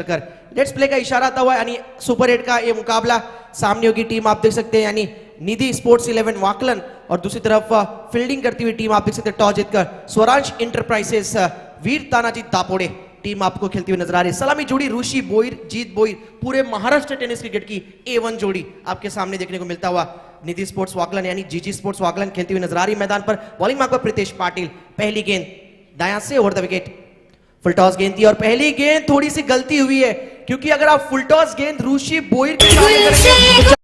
कर let's play का इशारा आता हुआ यानी सुपर 8 का ये मुकाबला सामने होगी टीम आप देख सकते हैं यानी निधि स्पोर्ट्स 11 वाकलन और दूसरी तरफ फील्डिंग करती हुई टीम आप देख सकते हैं टॉस जीतकर स्वरांश इंटरप्राइजेस वीर तानाजी दापोड़े टीम आपको खेलती हुई नजर आ रही है। सलामी जोड़ी ऋषि बोईर जीत बोईर पूरे महाराष्ट्र टेनिस क्रिकेट की A1 जोड़ी आपके सामने देखने को मिलता हुआ निधि स्पोर्ट्स वाकलन यानी जीजी स्पोर्ट्स वाकलन खेलती हुई नजर आ रही है। मैदान पर बॉलिंग मार्क पर प्रीतेश पाटिल पहली गेंद दायां से over the wicket full toss गेंद थी और पहली गेंद थोड़ी सी गलती हुई है क्योंकि अगर आप फुल टॉस गेंद ऋषि बोईर के सामने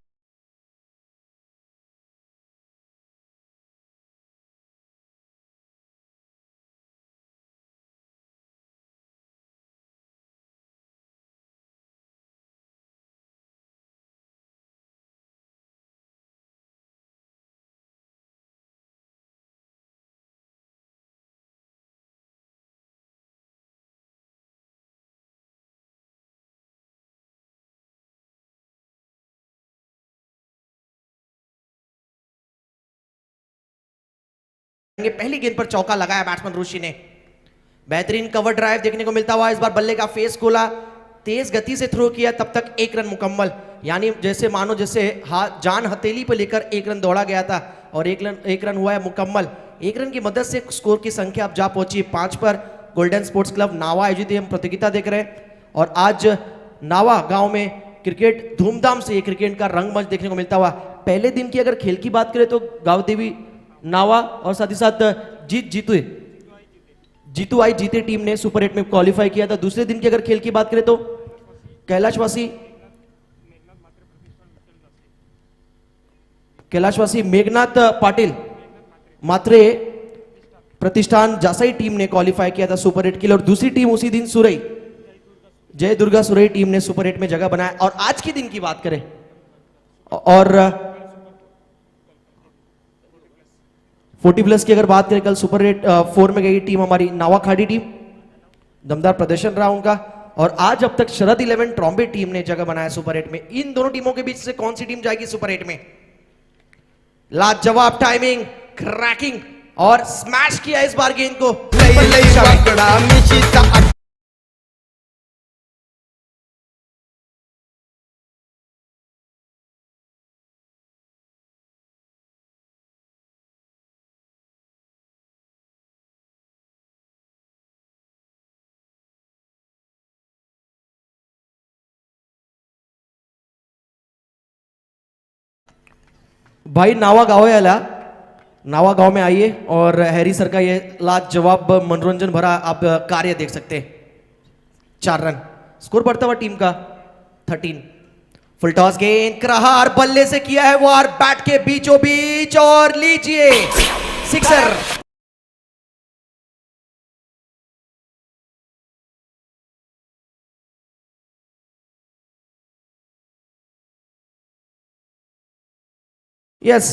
करेंगे पहली गेंद पर चौका लगाया बैट्समैन ऋषि ने। बेहतरीन कवर ड्राइव देखने को मिलता हुआ इस बार बल्ले का फेस खोला तेज गति से थ्रो किया तब तक एक रन मुकम्मल यानी जैसे मानो जैसे जान हथेली पर लेकर एक रन दौड़ा गया था और एक रन हुआ है मुकम्मल। एक रन की मदद से स्कोर की संख्या अब जा पहुंची 5 पर। गोल्डन स्पोर्ट्स क्लब नावा आयोजित हम प्रतियोगिता देख रहे हैं और आज नावा गांव में क्रिकेट धूमधाम से क्रिकेट का रंगमंच देखने को मिलता हुआ। पहले दिन की अगर खेल की बात करें तो गांव देवी नावा और साथ ही साथ जीतू आई जीते टीम ने सुपर 8 में क्वालिफाई किया था। दूसरे दिन की अगर खेल की बात करें तो कैलाशवासी मेघनाथ पाटिल मात्रे प्रतिष्ठान जासाई टीम ने क्वालिफाई किया था सुपर 8 के लिए और दूसरी टीम उसी दिन सुरई जय दुर्गा सुरई टीम ने सुपर 8 में जगह बनाया। और आज के दिन की बात करें और 40+ की अगर बात करें कल सुपर 4 में गई टीम हमारी नावाखाड़ी टीम दमदार प्रदर्शन रहा उनका और आज अब तक शरद 11 ट्रॉम्बे टीम ने जगह बनाया सुपर 8 में। इन दोनों टीमों के बीच से कौन सी टीम जाएगी सुपर 8 में? लाजवाब टाइमिंग क्रैकिंग और स्मैश किया इस बार गेंद को। भाई नावा गांव में आइए और हैरी सर का ये लाजवाब मनोरंजन भरा आप कार्य देख सकते हैं। 4 रन स्कोर बढ़ता हुआ टीम का 13। फुल टॉस गेंद प्रहार बल्ले से किया है वार बैट के बीचों बीच और लीजिए सिक्सर। यस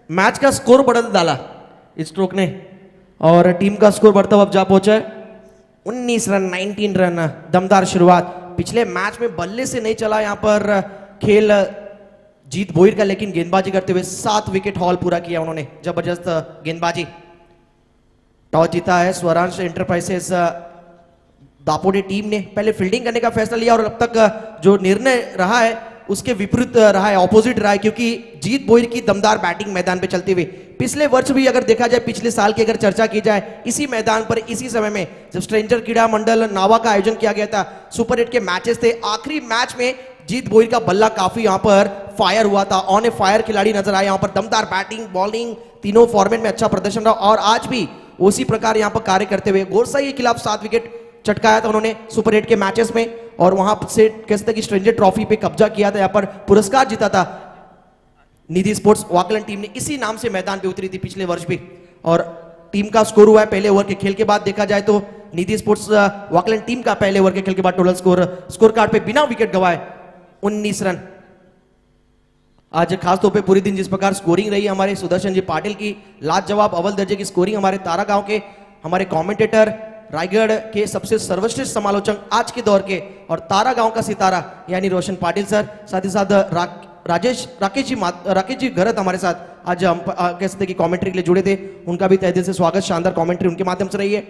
मैच का स्कोर बदल डाला इस स्ट्रोक ने और टीम का स्कोर बढ़ता हुआ अब जा पहुंचा है 19 रन 19 रन। दमदार शुरुआत पिछले मैच में बल्ले से नहीं चला यहां पर खेल जीत बोईर का लेकिन गेंदबाजी करते हुए 7 विकेट हॉल पूरा किया उन्होंने जबरदस्त गेंदबाजी। टॉस जीता है स्वरांश इंटरप्राइजेस दापोड़े टीम ने पहले फील्डिंग करने का फैसला लिया और अब तक जो निर्णय रहा है उसके विपरीत रहा है ऑपोजिट रहा है क्योंकि जीत बोईर की दमदार बैटिंग मैदान पे चलते हुए पिछले वर्ष भी अगर देखा जाए पिछले साल की अगर चर्चा की जाए इसी मैदान पर इसी समय में जब स्ट्रेंजर क्रीड़ा मंडल नावा का आयोजन किया गया था सुपर 8 के मैचेस थे आखिरी मैच में जीत बोईर का बल्ला काफी यहां पर फायर हुआ था। ऑन ए फायर खिलाड़ी नजर आए यहां पर दमदार बैटिंग बॉलिंग तीनों फॉर्मेट में अच्छा प्रदर्शन रहा और आज भी उसी प्रकार यहां पर कार्य करते हुए गोरसाई के खिलाफ 7 विकेट चटकाया था उन्होंने सुपर 8 के मैचेस में और वहां से कह सकते कि स्ट्रेंजर ट्रॉफी पे कब्जा किया था। यहां पर पुरस्कार जीता था निधि स्पोर्ट्स वाकलन टीम ने इसी नाम से मैदान पे उतरी थी पिछले वर्ष भी और टीम का स्कोर हुआ है पहले ओवर के खेल के बाद देखा जाए तो निधि स्पोर्ट्स वाकलन टीम का पहले ओवर के खेल के बाद टोटल स्कोर कार्ड पे बिना विकेट गवाए 19 रन। आज खास तौर पे पूरे दिन जिस प्रकार स्कोरिंग रही हमारे सुदर्शन जी पाटिल की लाजवाब अव्वल दर्जे की स्कोरिंग हमारे तारा गांव के हमारे कमेंटेटर रायगढ़ के सबसे सर्वश्रेष्ठ समालोचक आज के दौर के और तारा गांव का सितारा यानी रोशन पाटिल सर साथ ही साथ राकेश जी घरत हमारे साथ आज हम कह सकते कि कमेंट्री के लिए जुड़े थे उनका भी तहे दिल से स्वागत। शानदार कमेंट्री उनके माध्यम से रही है।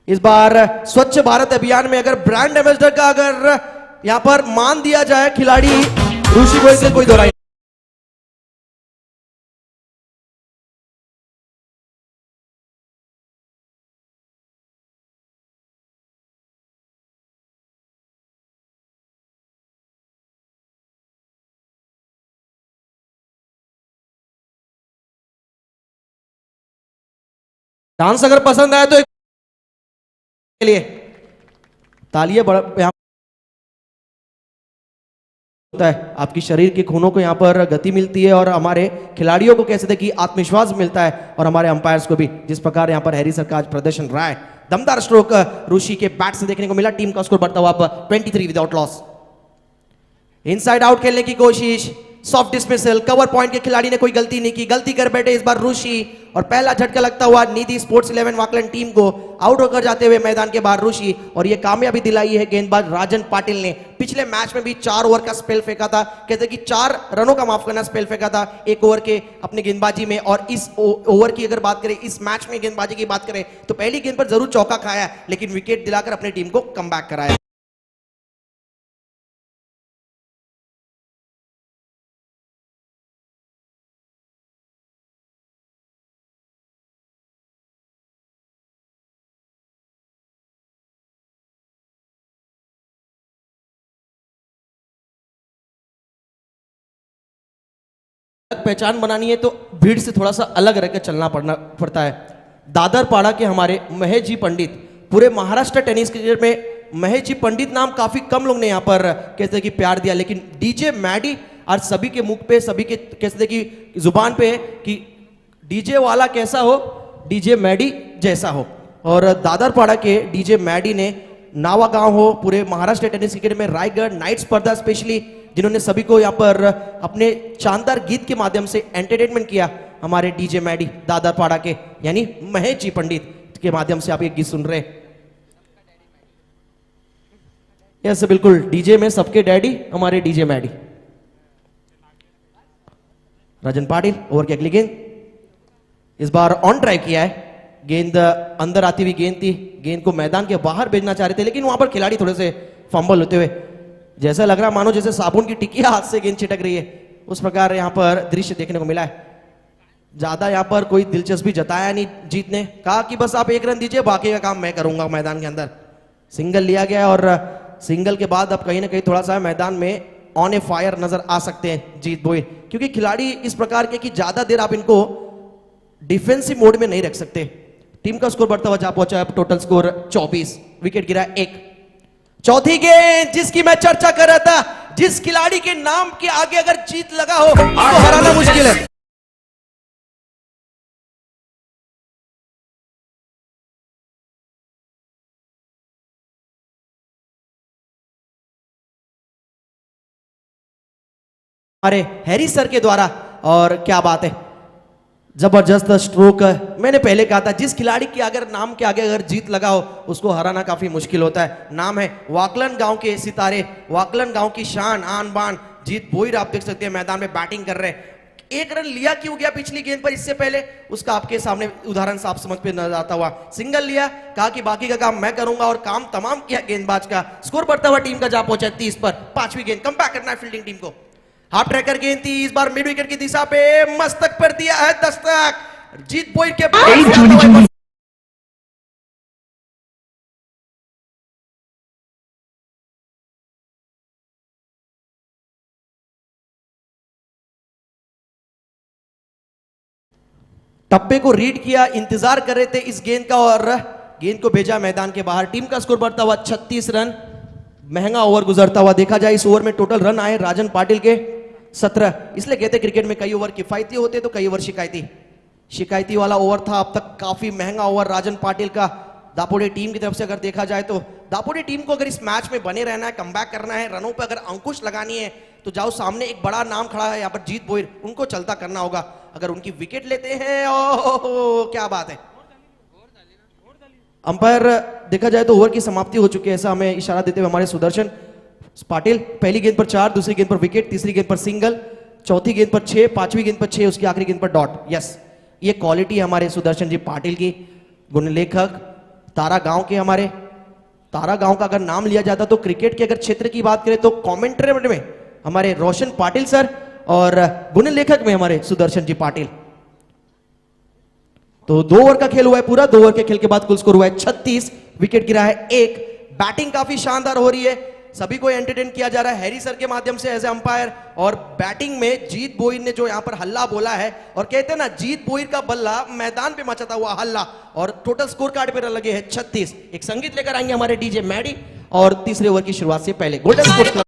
इस बार स्वच्छ भारत अभियान में अगर ब्रांड एम्बेसडर का अगर यहां पर मान दिया जाए खिलाड़ी ऋषि गोयल से कोई दोहराई। डांस अगर पसंद आए तो के लिए तालियां यहां होता है, आपकी शरीर के खूनों को यहां पर गति मिलती है और हमारे खिलाड़ियों को कैसे कि आत्मविश्वास मिलता है और हमारे अंपायर्स को भी। जिस प्रकार यहां पर हैरी सर का आज प्रदर्शन रहा है, दमदार स्ट्रोक ऋषि के बैट से देखने को मिला। टीम का स्कोर बढ़ता हुआ अब 23 विदाउट लॉस। इनसाइड आउट खेलने की कोशिश, सॉफ्ट डिसमिसल, कवर पॉइंट के खिलाड़ी ने कोई गलती नहीं की, गलती कर बैठे इस बार ऋषि और पहला झटका लगता हुआ निधि स्पोर्ट्स 11 वाकलन टीम को आउट होकर जाते हुए मैदान के बाहर ऋषि। और ये कामयाबी दिलाई है गेंदबाज राजन पाटिल ने। पिछले मैच में भी 4 ओवर का स्पेल फेंका था, कहते कि 4 रनों का माफ करना स्पेल फेंका था 1 ओवर के अपनी गेंदबाजी में। और इस ओवर की अगर बात करें, इस मैच में गेंदबाजी की बात करें तो पहली गेंद पर जरूर चौका खाया लेकिन विकेट दिलाकर अपनी टीम को कम बैक कराया। पहचान बनानी है तो भीड़ से थोड़ा सा अलग रहकर चलना पड़ता है। दादर पाड़ा के हमारे महेश जी पंडित, पूरे महाराष्ट्र टेनिस क्रिकेट में महेश जी पंडित नाम काफी कम लोग ने यहाँ पर कहते कि प्यार दिया, लेकिन डीजे मैडी आज सभी के मुख पे, सभी के कहते कि जुबान पे है कि डीजे वाला कैसा हो, डीजे मैडी जैसा हो। और दादर पाड़ा के डीजे मैडी ने नावा गांव हो, पूरे महाराष्ट्र टेनिस क्रिकेट में रायगढ़ नाइट स्पर्धा स्पेशली जिन्होंने सभी को यहाँ पर अपने शानदार गीत के माध्यम से एंटरटेनमेंट किया, हमारे डीजे मैडी दादरपाड़ा के यानी महेश जी पंडित के माध्यम से आप ये गीत सुन रहे हैं। यस बिल्कुल, डीजे में सबके डैडी हमारे डीजे मैडी। राजन पाटिल ओवर की अगली गेंद, इस बार ऑन ट्राई किया है, गेंद अंदर आती हुई गेंद थी, गेंद को मैदान के बाहर भेजना चाह रहे थे लेकिन वहां पर खिलाड़ी थोड़े से फंबल होते हुए, जैसा लग रहा मानो जैसे साबुन की टिक्की हाथ से गेंद छिटक रही है, उस प्रकार यहां पर दृश्य देखने को मिला है। ज्यादा यहां पर कोई दिलचस्पी जताया नहीं जीत ने, कहा कि बस आप 1 रन दीजिए बाकी का काम मैं करूंगा मैदान के अंदर। सिंगल लिया गया और सिंगल के बाद अब कहीं ना कहीं थोड़ा सा मैदान में ऑन ए फायर नजर आ सकते हैं जीत बोई, क्योंकि खिलाड़ी इस प्रकार के कि ज्यादा देर आप इनको डिफेंसिव मोड में नहीं रख सकते। टीम का स्कोर बढ़ता हुआ जा पहुंचा है, टोटल स्कोर 24, विकेट गिरा 1। चौथी गेंद जिसकी मैं चर्चा कर रहा था, जिस खिलाड़ी के नाम के आगे अगर जीत लगा हो तो हराना मुश्किल है। अरे हैरी सर के द्वारा, और क्या बात है, जबरदस्त स्ट्रोक। मैंने पहले कहा था जिस खिलाड़ी के अगर नाम के आगे अगर जीत लगा हो उसको हराना काफी मुश्किल होता है। नाम है वाकलन गांव के सितारे, वाकलन गांव की शान आन बान जीत बोईर, आप देख सकते हैं मैदान में बैटिंग कर रहे हैं। 1 रन लिया क्यों गया पिछली गेंद पर, इससे पहले उसका आपके सामने उदाहरण साफ समझ पे नजर आता हुआ। सिंगल लिया, कहा कि बाकी का काम मैं करूंगा और काम तमाम किया गेंदबाज का। स्कोर बढ़ता हुआ टीम का जा पहुंचा 30 पर। 5वीं गेंद कम बैक करना है फील्डिंग टीम को। हाफ ट्रैकर गेंद थी, इस बार मिड विकेट की दिशा पे मस्तक पर दिया है दस्तक, जीत बोईर के टप्पे को रीड किया, इंतजार कर रहे थे इस गेंद का और गेंद को भेजा मैदान के बाहर। टीम का स्कोर बढ़ता हुआ 36 रन। महंगा ओवर गुजरता हुआ देखा जाए, इस ओवर में टोटल रन आए राजन पाटिल के 17। इसलिए कहते क्रिकेट में कई ओवर किफायती होते तो कई ओवर शिकायती वाला ओवर था। अब तक काफी महंगा ओवर राजन पाटिल का दापोडी टीम की तरफ से अगर देखा जाए तो दापोडी टीम को अगर इस मैच में बने रहना है, कमबैक करना है, रनों पर अगर अंकुश लगानी है तो जाओ सामने एक बड़ा नाम खड़ा है यहाँ पर जीत बोईर, उनको चलता करना होगा। अगर उनकी विकेट लेते हैं ओह क्या बात है। अंपायर देखा जाए तो ओवर की समाप्ति हो चुकी है, ऐसा हमें इशारा देते हुए हमारे सुदर्शन पाटिल। पहली गेंद पर 4, दूसरी गेंद पर विकेट, तीसरी गेंद पर सिंगल, चौथी गेंद पर 6, 5वीं गेंद पर 6, उसकी आखिरी गेंद पर डॉट। यस, ये क्वालिटी है हमारे सुदर्शन जी पाटिल की, गुण लेखक। तारा गांव के हमारे तारा गांव का अगर नाम लिया जाता तो क्रिकेट के अगर क्षेत्र की बात करें तो कमेंट्री में हमारे रोशन पाटिल सर और गुण लेखक में हमारे सुदर्शन जी पाटिल। तो 2 ओवर का खेल हुआ है पूरा। 2 ओवर के खेल के बाद कुल स्कोर हुआ है 36, विकेट गिरा है 1। बैटिंग काफी शानदार हो रही है, सभी को एंटरटेन किया जा रहा है हैरी सर के माध्यम से एज ए अंपायर। और बैटिंग में जीत बोईर ने जो यहां पर हल्ला बोला है, और कहते हैं ना जीत बोईर का बल्ला मैदान पे मचाता हुआ हल्ला, और टोटल स्कोर कार्ड पे लगे हैं 36। एक संगीत लेकर आएंगे हमारे डीजे मैडी, और तीसरे ओवर की शुरुआत से पहले गोल्डन स्पोर्ट्स क्लब।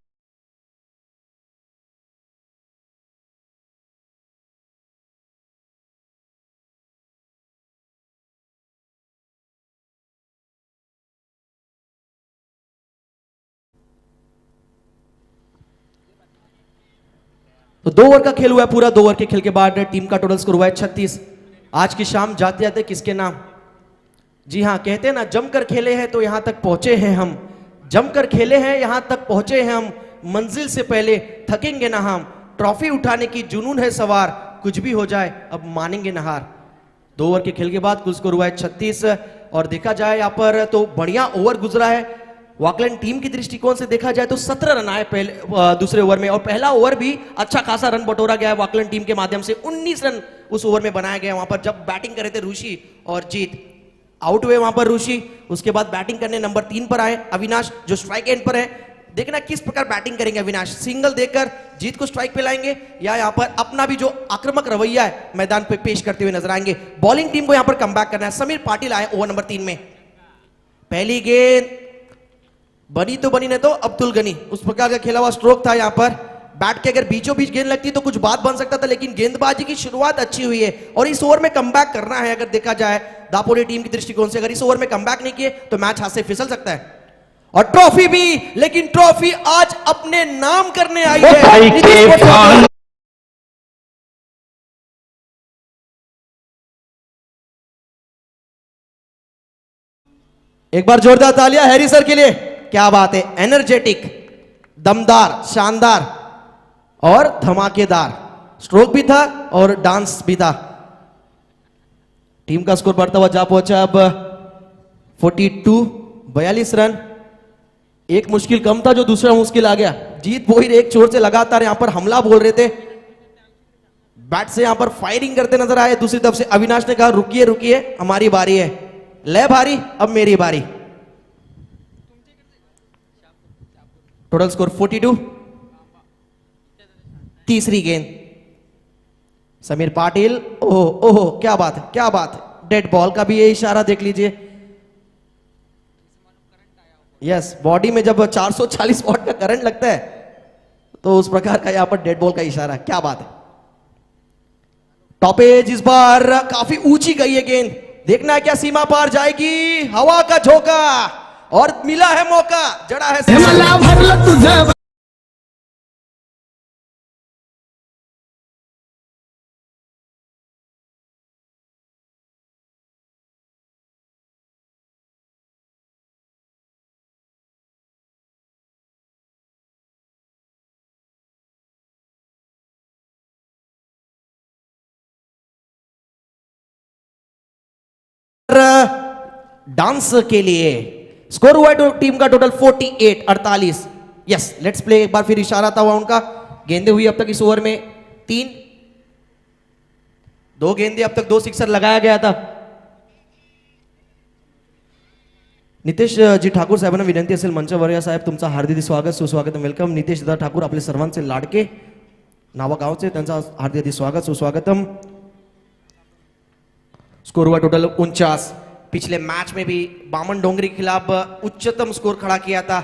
तो 2 ओवर का खेल हुआ है पूरा। 2 ओवर के खेल के बाद टीम का टोटल स्कोर हुआ है 36। आज की शाम जाते जाते किसके नाम? जी हाँ, कहते हैं ना जमकर खेले हैं तो यहां तक पहुंचे हैं हम, जमकर खेले हैं यहां तक पहुंचे हैं हम, मंजिल से पहले थकेंगे ना हम, ट्रॉफी उठाने की जुनून है सवार, कुछ भी हो जाए अब मानेंगे ना हार। 2 ओवर के खेल के बाद कुल स्कोर हुआ है 36। और देखा जाए यहां पर तो बढ़िया ओवर गुजरा है। वॉकलैंड टीम की दृष्टिकोण से देखा जाए तो 17 रन आए पहले दूसरे ओवर में, और पहला ओवर भी अच्छा खासा रन बटोरा गया है वॉकलैंड टीम के माध्यम से। 19 रन उस ओवर में बनाया गया वहां पर, जब बैटिंग कर रहे थे ऋषि और जीत। आउट हुए वहां पर ऋषि, उसके बाद बैटिंग करने नंबर 3 पर आए अविनाश जो स्ट्राइक एंड पर है। देखना किस प्रकार बैटिंग करेंगे अविनाश, सिंगल देकर जीत को स्ट्राइक पे लाएंगे या यहां पर अपना भी जो आक्रामक रवैया है मैदान पे पेश करते हुए नजर आएंगे। बॉलिंग टीम को यहां पर कमबैक करना है। समीर पाटिल आए ओवर नंबर 3 में। पहली गेंद बनी तो बनी नहीं तो अब्दुल गनी, उस प्रकार का खेला हुआ स्ट्रोक था यहां पर। बैट के अगर बीचों बीच गेंद लगती तो कुछ बात बन सकता था, लेकिन गेंदबाजी की शुरुआत अच्छी हुई है और इस ओवर में कमबैक करना है। अगर देखा जाए दापोली टीम की दृष्टिकोण से, अगर इस ओवर में कमबैक नहीं किए तो मैच हाथ से फिसल सकता है। और ट्रॉफी भी, लेकिन ट्रॉफी आज अपने नाम करने आई है। एक बार जोरदार तालियां हैरी सर के लिए, क्या बात है। एनर्जेटिक, दमदार, शानदार और धमाकेदार स्ट्रोक भी था और डांस भी था। टीम का स्कोर बढ़ता हुआ जा पहुंचा अब 42 रन। एक मुश्किल कम था, जो दूसरा मुश्किल आ गया। जीत बोईर एक छोर से लगातार यहां पर हमला बोल रहे थे, बैट से यहां पर फायरिंग करते नजर आए। दूसरी तरफ से अविनाश ने कहा रुकिए रुकिए हमारी बारी है, ले भारी अब मेरी बारी। Total score 42। तीसरी गेंद समीर पाटिल, ओहो ओहो क्या बात है, क्या बात है। डेड बॉल का भी ये इशारा देख लीजिए। यस, बॉडी में जब 440 वॉट का करंट लगता है तो उस प्रकार का यहां पर डेड बॉल का इशारा, क्या बात है। टॉप एज इस बार काफी ऊंची गई है गेंद, देखना है क्या सीमा पार जाएगी। हवा का झोंका और मिला है मौका, जड़ा है तुझे। डांस के लिए स्कोर हुआ है टीम का टोटल 48। Yes, let's play. एक बार फिर इशारा था उनका। गेंदे हुई अब तक इस ओवर में 3, 2 गेंदे अब तक 2 सिक्सर लगाया गया था। नितेश जी ठाकूर साहेबांना विनंती असेल मंचवर्या साहेब तुमचा हार्दिक स्वागत सुस्वागत वेलकम। नितेश दादा ठाकूर आपले सर्वांचे लाडके नावागावचे, त्यांचा हार्दिक स्वागत सुस्वागतम। स्कोर हुआ टोटल 49। पिछले मैच में भी बामन डोंगरी के खिलाफ उच्चतम स्कोर खड़ा किया था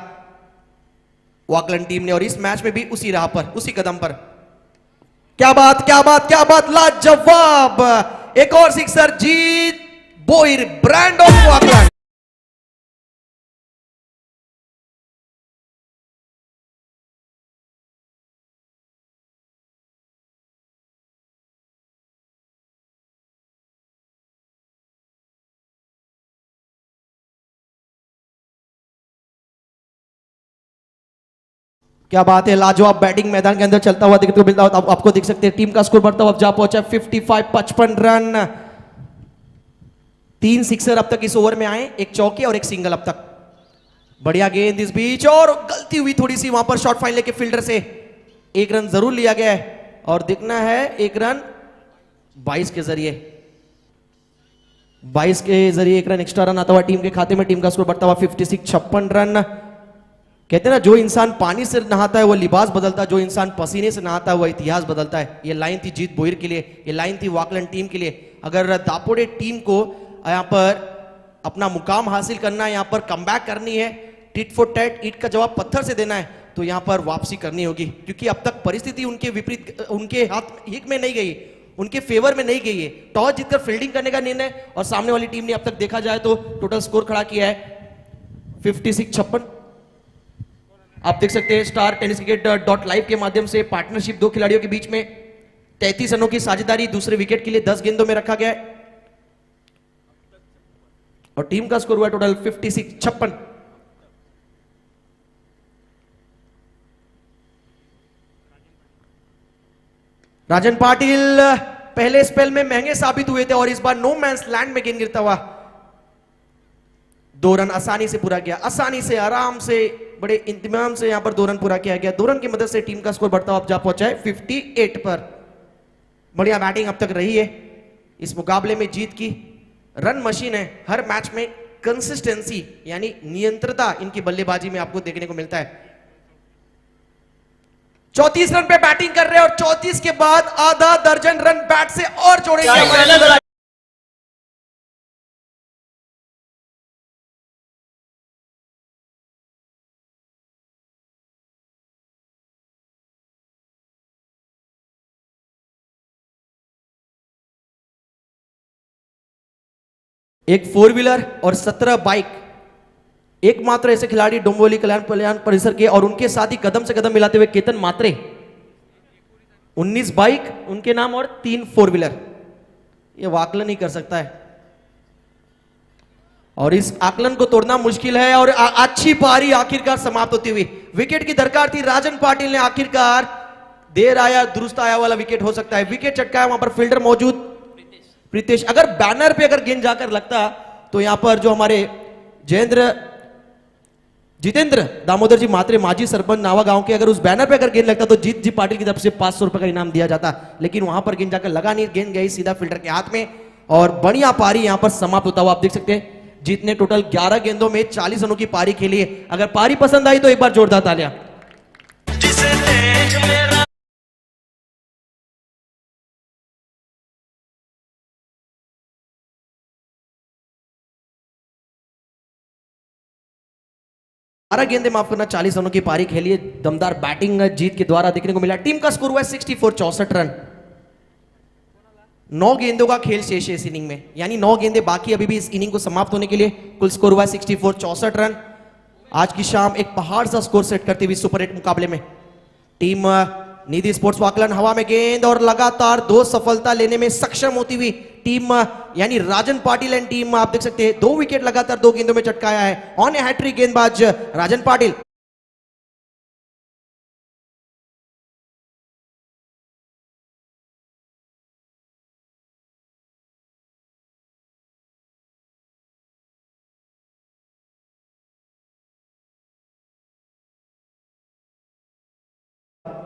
वॉकलैंड टीम ने, और इस मैच में भी उसी राह पर, उसी कदम पर। क्या बात, क्या बात, क्या बात, लाजवाब। एक और sixer, Jeet Bhoir, brand of वॉकलैंड। क्या बात है, लाजवाब बैटिंग मैदान के अंदर चलता हुआ देखते को मिलता हुआ आपको देख सकते हैं। टीम का स्कोर बढ़ता हुआ जा पहुंचा 55 रन। 3 सिक्सर अब तक इस ओवर में आए, एक चौके और एक सिंगल अब तक। बढ़िया गेंद इस बीच, और गलती हुई थोड़ी सी वहां पर शॉट फाइन लेके फील्डर से। एक रन जरूर लिया गया है और दिखना है एक रन 22 के जरिए, 22 के जरिए एक रन एक्स्ट्रा रन आता हुआ टीम के खाते में। टीम का स्कोर बढ़ता हुआ 56, 56 रन। कहते हैं ना, जो इंसान पानी से नहाता है वो लिबास बदलता है, जो इंसान पसीने से नहाता है वो इतिहास बदलता है। ये लाइन थी जीत बोहिर के लिए, ये लाइन थी वाकलैंड टीम के लिए। अगर दापोडे टीम को यहां पर अपना मुकाम हासिल करना है, यहां पर कमबैक करनी है, टिट फॉर टैट, ईट का जवाब पत्थर से देना है, तो यहां पर वापसी करनी होगी। क्योंकि अब तक परिस्थिति उनके विपरीत, उनके हित में नहीं गई, उनके फेवर में नहीं गई है। टॉस जीतकर फील्डिंग करने का निर्णय, और सामने वाली टीम ने अब तक देखा जाए तो टोटल स्कोर खड़ा किया है 56, 56। आप देख सकते हैं star tennis cricket dot live के माध्यम से पार्टनरशिप दो खिलाड़ियों के बीच में 33 रनों की साझेदारी दूसरे विकेट के लिए 10 गेंदों में रखा गया है, और टीम का स्कोर हुआ टोटल 56, 56। राजन पाटिल पहले स्पेल में महंगे साबित हुए थे और इस बार नो मैंस लैंड में गेंद गिरता हुआ 2 रन आसानी से पूरा किया, आसानी से, आराम से, बड़े इंतजाम से यहां पर 2 रन पूरा किया गया। 2 रन की मदद से टीम का स्कोर बढ़ता हुआ अब जा पहुंचा है 58 पर। बढ़िया बैटिंग अब तक रही है इस मुकाबले में। जीत की रन मशीन है, हर मैच में कंसिस्टेंसी यानी नियंत्रता इनकी बल्लेबाजी में आपको देखने को मिलता है। 34 रन पे बैटिंग कर रहे हैं और 34 के बाद आधा दर्जन रन बैट से और जोड़ेंगे। एक 4 व्हीलर और 17 बाइक, एकमात्र ऐसे खिलाड़ी डोंबिवली कल्याण परिसर के, और उनके साथ ही कदम से कदम मिलाते हुए केतन मात्रे। 19 बाइक उनके नाम और 3 4 व्हीलर, ये आकलन ही कर सकता है, और इस आकलन को तोड़ना मुश्किल है। और अच्छी पारी आखिरकार समाप्त होती हुई, विकेट की दरकार थी राजन पाटिल ने, आखिरकार देर आया दुरुस्त आया वाला विकेट हो सकता है। विकेट चटकाया, वहां पर फील्डर मौजूद प्रीतेश। अगर बैनर पे अगर गेंद जाकर लगता तो यहां पर जो हमारे जितेंद्र दामोदर जी मात्रे, माजी सरपंच नावा गांव के, अगर उस बैनर पे अगर गेंद लगता तो जीत जी पाटिल की तरफ से 500 रुपए का इनाम दिया जाता, लेकिन वहां पर गेंद जाकर लगा नहीं, गेंद गई सीधा फील्डर के हाथ में, और बढ़िया पारी यहां पर समाप्त होता हुआ आप देख सकते हैं। जीत ने टोटल 11 गेंदों में 40 रनों की पारी खेली है। अगर पारी पसंद आई तो एक बार जोरदार तालियां। गेंदे माफ करना, 40 रनों की पारी खेली है। दमदार बैटिंग जीत के द्वारा देखने को मिला। टीम का स्कोर हुआ 64, 64 रन। 9 गेंदों का खेल शेष है इस इनिंग में, यानी 9 गेंदे बाकी अभी भी इस इनिंग को समाप्त होने के लिए। कुल स्कोर हुआ 64, 64 रन। आज की शाम एक पहाड़ सा स्कोर सेट करती हुई सुपर 8 मुकाबले में टीम निधि स्पोर्ट्स वाकलन हवा में गेंद और लगातार 2 सफलता लेने में सक्षम होती हुई टीम यानी राजन पाटिल एंड टीम, आप देख सकते हैं 2 विकेट लगातार 2 गेंदों में चटकाया है। ऑन ए हैट्रिक गेंदबाज राजन पाटिल।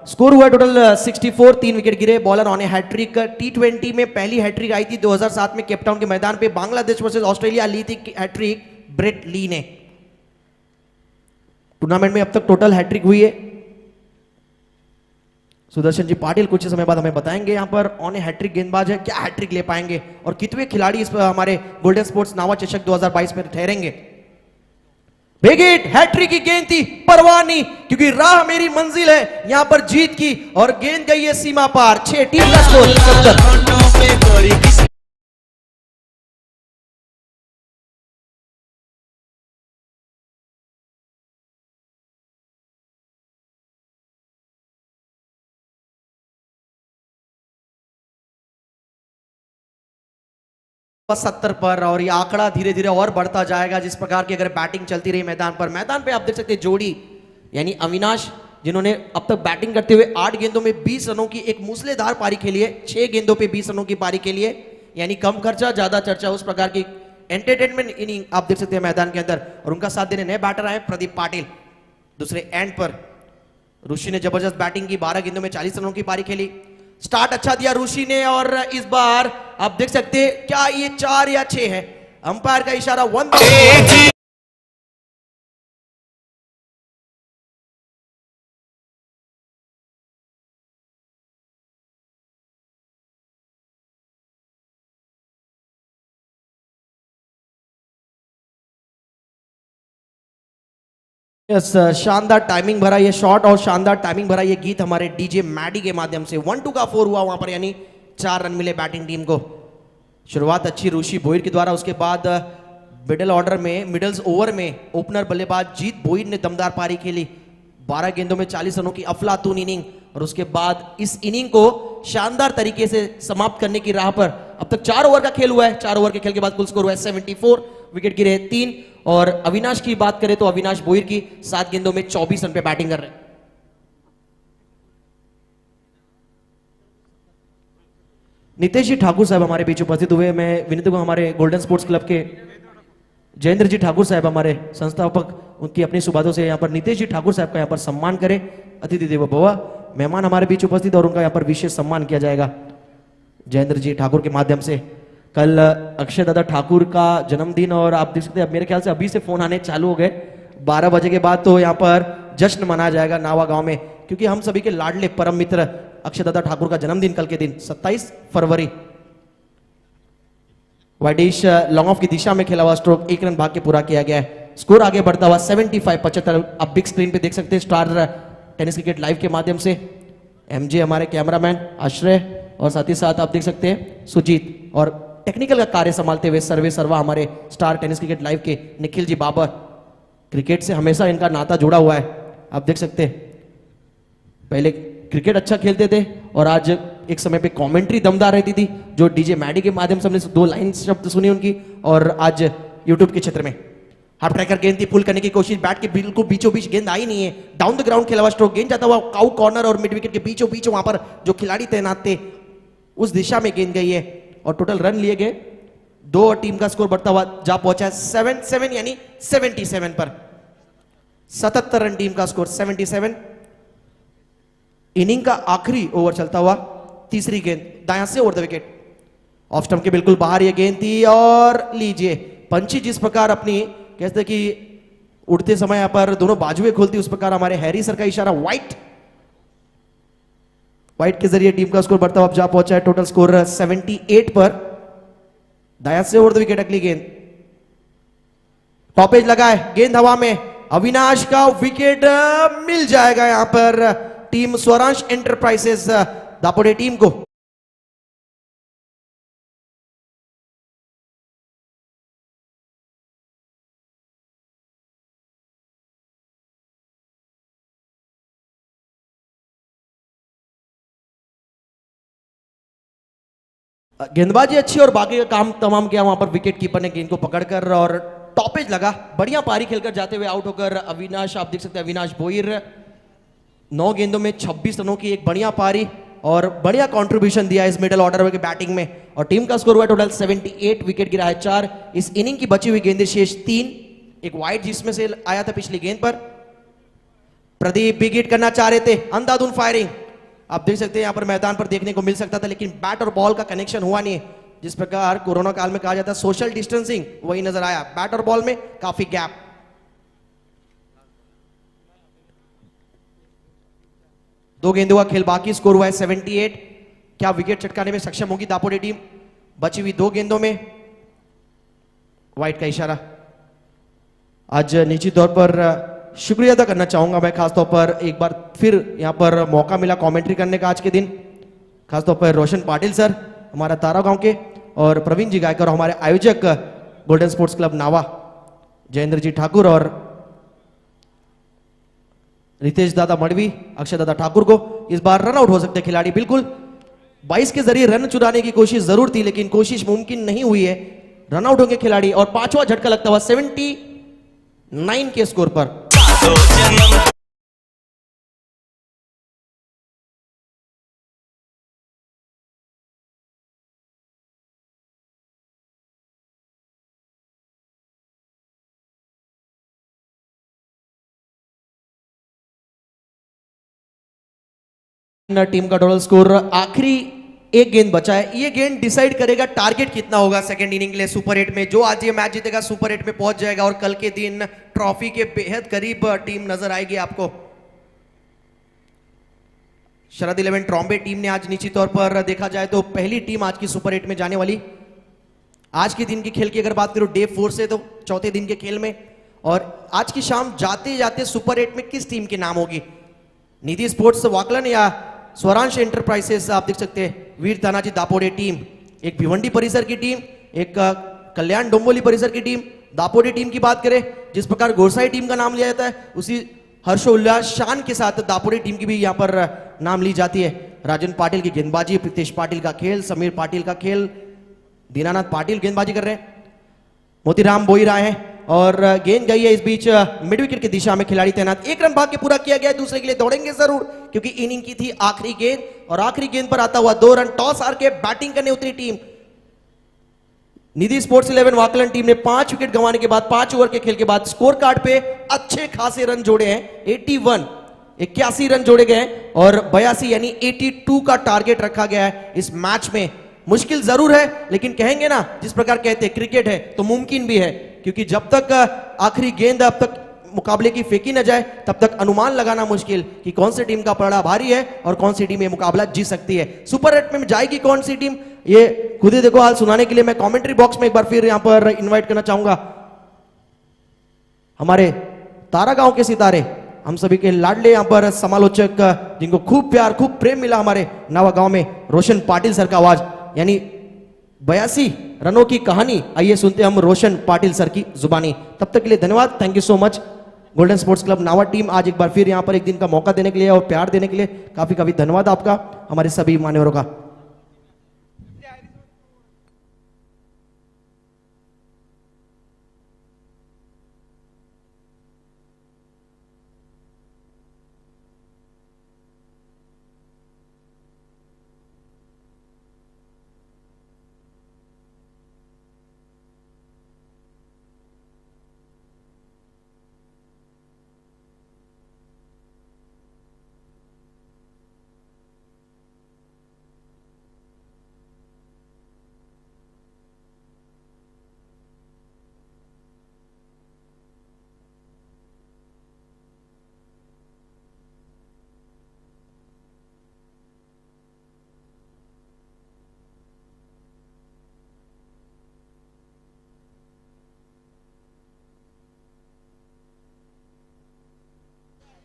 स्कोर हुआ टोटल 64, 3 विकेट गिरे। Bowler on a hat trick. T20 में पहली हैट्रिक आई थी 2007 में केपटाउन के मैदान पे, बांग्लादेश वर्सेस ऑस्ट्रेलिया ली थी हैट्रिक ब्रेट ली ने। टूर्नामेंट में अब तक टोटल हैट्रिक हुई है। सुदर्शन जी पाटिल कुछ समय बाद हमें बताएंगे यहां पर ऑन ए हैट्रिक गेंदबाज है, क्या हैट्रिक ले पाएंगे और कितने खिलाड़ी इस पर हमारे गोल्डन स्पोर्ट्स नावा चषक 2022 में ठहरेंगे। विकेट, हैट्रिक की गेंद थी, परवाह नहीं, क्योंकि राह मेरी मंजिल है यहां पर जीत की, और गेंद गई है सीमा पार। 6 टीम का स्कोर 70। सत्तर पर, और ये आंकड़ा धीरे धीरे और बढ़ता जाएगा जिस प्रकार की अगर बैटिंग चलती रही मैदान पर। मैदान पे आप देख सकते हैं जोड़ी यानी अविनाश, जिन्होंने अब तक बैटिंग करते हुए 8 गेंदों में 20 रनों की एक मूसलाधार पारी खेली है। 6 गेंदों पे 20 रनों की पारी खेली है, यानी कम खर्चा ज्यादा चर्चा, उस प्रकार की एंटरटेनमेंट इनिंग आप देख सकते हैं मैदान के अंदर, और उनका साथ देने नए बैटर आए प्रदीप पाटिल। दूसरे एंड पर ऋषि ने जबरदस्त बैटिंग की, 12 गेंदों में 40 रनों की पारी खेली। स्टार्ट अच्छा दिया ऋषि ने, और इस बार आप देख सकते हैं क्या ये 4 या 6 है, अंपायर का इशारा 1। यस, शानदार टाइमिंग भरा ये शॉट और शानदार टाइमिंग भरा ये गीत हमारे डीजे मैडी के माध्यम से 1-2 का 4 हुआ वहां पर, यानी 4 रन मिले बैटिंग टीम को। शुरुआत अच्छी ऋषि बोयर के द्वारा, उसके बाद मिडल ऑर्डर में मिडल्स ओवर में ओपनर बल्लेबाज जीत बोयर ने दमदार पारी खेली, 12 गेंदों में 40 रनों की अफलातून इनिंग, और उसके बाद इस इनिंग को शानदार तरीके से समाप्त करने की राह पर। अब तक 4 ओवर का खेल हुआ है, 4 ओवर के खेल के बाद कुल स्कोर हुआ है 74, विकेट गिरे 3। और अविनाश की बात करें तो अविनाश बोयर की 7 गेंदों में 24 रन पे बैटिंग कर रहे हैं। नितेश जी ठाकुर साहब हमारे बीच उपस्थित हुए। मैं विनीत को हमारे गोल्डन स्पोर्ट्स क्लब के जयेंद्र जी ठाकुर साहब हमारे संस्थापक, उनकी अपनी सुबादों से यहाँ पर नितेश जी ठाकुर साहब का यहाँ पर सम्मान करें। अतिथि देवो भव, मेहमान हमारे बीच उपस्थित और उनका यहाँ पर विशेष सम्मान किया जाएगा जयेंद्र जी ठाकुर के माध्यम से। कल अक्षय दादा ठाकुर का जन्मदिन, और आप देख सकते हैं मेरे ख्याल से अभी से फोन आने चालू हो गए। 12 बजे के बाद तो यहाँ पर जश्न मनाया जाएगा नावा गांव में, क्योंकि हम सभी के लाडले परम मित्र अक्षय दादा ठाकुर का जन्मदिन कल के दिन 27 फरवरी। वाइडिश लॉन्ग ऑफ की दिशा में खेला हुआ स्ट्रोक 1 रन भाग के पूरा किया गया है। स्कोर आगे बढ़ता हुआ 75-75। आप बिग स्क्रीन पे देख सकते हैं स्टार टेनिस क्रिकेट लाइव के माध्यम से एमजे हमारे कैमरामैन आश्रय, और साथ ही साथ आप देख सकते हैं सुजीत, और टेक्निकल का कार्य संभालते हुए सर्वे सर्वा हमारे स्टार टेनिस क्रिकेट लाइव के निखिल जी बाबर। क्रिकेट से हमेशा इनका नाता जुड़ा हुआ है, आप देख सकते हैं पहले क्रिकेट अच्छा खेलते थे, और आज एक समय पे कमेंट्री दमदार रहती थी, जो डीजे मैडी के माध्यम से हमने 2 लाइन शब्द सुनी उनकी, और आज यूट्यूब के क्षेत्र में हाफ ट्रैकर गेंद थी, पुल करने की कोशिश, बैट के बिल्कुल बीचों बीच गेंद आई नहीं है, डाउन द ग्राउंड खेला हुआ स्ट्रोक, गेंद जाता हुआ काउ कॉर्नर और मिड विकेट के बीचों बीच वहां पर जो खिलाड़ी तैनात थे उस दिशा में गेंद गई है, और टोटल रन लिए गए 2, और टीम का स्कोर बढ़ता हुआ जा पहुंचा है 7 यानी 77 पर। 77 रन टीम का स्कोर 77। इनिंग का आखिरी ओवर चलता हुआ, तीसरी गेंद दायां से over the wicket, off stump के बिल्कुल बाहर ये गेंद थी, और लीजिए पंची जिस प्रकार अपनी कहते कि उड़ते समय यहां पर दोनों बाजुएं खोलती, उस प्रकार हमारे हैरी सर का इशारा व्हाइट के जरिए टीम का स्कोर बढ़ता हुआ जा पहुंचा है टोटल स्कोर 78 पर। दायां से ओवर द विकेट अगली गेंद, टॉपेज लगा है, गेंद हवा में, अविनाश का विकेट मिल जाएगा यहां पर team Swaransh enterprises Dapode team को। गेंदबाजी अच्छी और बाकी का काम तमाम किया वहां पर, विकेट कीपर ने गेंद को पकड़कर, और टॉपेज लगा, बढ़िया पारी खेलकर जाते हुए आउट होकर अविनाश, आप देख सकते हैं अविनाश बोयर 9 गेंदों में 26 रनों की एक बढ़िया पारी, और बढ़िया कंट्रीब्यूशन दिया इस मिडिल ऑर्डर के बैटिंग में, और टीम का स्कोर हुआ टोटल 78, विकेट गिरा है 4। इस इनिंग की बची हुई गेंदें शेष 3, एक वाइड जिसमें से आया था पिछली गेंद पर। प्रदीप बिग हिट करना चाह रहे थे, अंधाधुन फायरिंग आप देख सकते हैं यहां पर मैदान पर देखने को मिल सकता था, लेकिन बैट और बॉल का कनेक्शन हुआ नहीं। जिस प्रकार कोरोना काल में कहा जाता है सोशल डिस्टेंसिंग, वही नजर आया, बैट और बॉल में काफी गैप। दो गेंदों का खेल बाकी, स्कोर हुआ है 78। क्या विकेट चटकाने में सक्षम होगी दापोडे टीम? बची हुई 2 गेंदों में व्हाइट का इशारा। आज निश्चित तौर पर शुक्रिया अदा करना चाहूंगा मैं, खासतौर पर एक बार फिर यहां पर मौका मिला कमेंट्री करने का आज के दिन, खासतौर पर रोशन पाटिल सर हमारा तारा गांव के, और प्रवीण जी गायकर हमारे आयोजक गोल्डन स्पोर्ट्स क्लब नावा जयेंद्र जी ठाकुर, और रितेश दादा मड़वी, अक्षय दादा ठाकुर को। इस बार रन आउट हो सकते खिलाड़ी, बिल्कुल 22 के जरिए रन चुराने की कोशिश जरूर थी, लेकिन कोशिश मुमकिन नहीं हुई है। रन आउट होंगे खिलाड़ी, और 5वां झटका लगता हुआ 79 के स्कोर पर। टीम का टोटल स्कोर आखिरी एक गेंद बचा है, ये गेंद डिसाइड करेगा टारगेट कितना होगा सेकंड इनिंग के लिए सुपर 8 में। जो आज ये मैच जीतेगा सुपर 8 में पहुंच जाएगा और कल के दिन ट्रॉफी के बेहद करीब टीम नजर आएगी आपको। शरद 11 ट्रॉम्बे टीम ने आज निश्चित तौर पर देखा जाए तो पहली टीम आज की सुपर 8 में जाने वाली। आज के दिन के खेल की अगर बात करूं डे 4 से, तो चौथे दिन के खेल में, और आज की शाम जाते जाते सुपर 8 में किस टीम के नाम होगी, निधि स्पोर्ट्स वाकलन या स्वरांश एंटरप्राइजेस। आप देख सकते हैं वीर तानाजी दापोडे टीम, एक भिवंडी परिसर की टीम, एक कल्याण डोंबोली परिसर की टीम। दापोडे टीम की बात करें, जिस प्रकार गोरसाई टीम का नाम लिया जाता है, उसी हर्षोल्लास शान के साथ दापोडे टीम की भी यहाँ पर नाम ली जाती है। राजन पाटिल की गेंदबाजी, प्रीतेश पाटिल का खेल, समीर पाटिल का खेल, दीनानाथ पाटिल गेंदबाजी कर रहे हैं, मोतीराम बोई रहा है और गेंद गई है इस बीच मिड विकेट की दिशा में, खिलाड़ी तैनात। एक रन भाग के पूरा किया गया है, दूसरे के लिए दौड़ेंगे जरूर क्योंकि इनिंग की थी आखिरी गेंद, और आखिरी गेंद पर आता हुआ 2 रन। टॉस हार के बैटिंग करने उतरी टीम निधि स्पोर्ट्स 11 वाकलन टीम ने 5 विकेट गंवाने के बाद 5 ओवर के खेल के बाद स्कोर कार्ड पे अच्छे खासे रन जोड़े हैं। 81 रन जोड़े गए और 82 यानी 82 का टारगेट रखा गया है इस मैच में। मुश्किल जरूर है, लेकिन कहेंगे ना जिस प्रकार कहते हैं क्रिकेट है तो मुमकिन भी है, क्योंकि जब तक आखिरी गेंद अब तक मुकाबले की फेंकी न जाए तब तक अनुमान लगाना मुश्किल कि कौन सी टीम का पलड़ा भारी है और कौन सी टीम ये मुकाबला जीत सकती है। सुपर 8 में जाएगी कौन सी टीम, ये खुद ही देखो हाल सुनाने के लिए मैं कमेंट्री बॉक्स में एक बार फिर यहां पर इनवाइट करना चाहूंगा हमारे तारा गांव के सितारे, हम सभी के लाडले यहां पर समालोचक, जिनको खूब प्यार खूब प्रेम मिला हमारे नवा गांव में, रोशन पाटिल सर का आवाज, यानी 82 रनों की कहानी। आइए सुनते हम रोशन पाटिल सर की जुबानी। तब तक के लिए धन्यवाद, thank you so much. Golden sports club नावा टीम आज एक बार फिर यहां पर एक दिन का मौका देने के लिए और प्यार देने के लिए काफी काफी धन्यवाद आपका, हमारे सभी मान्यवरों का।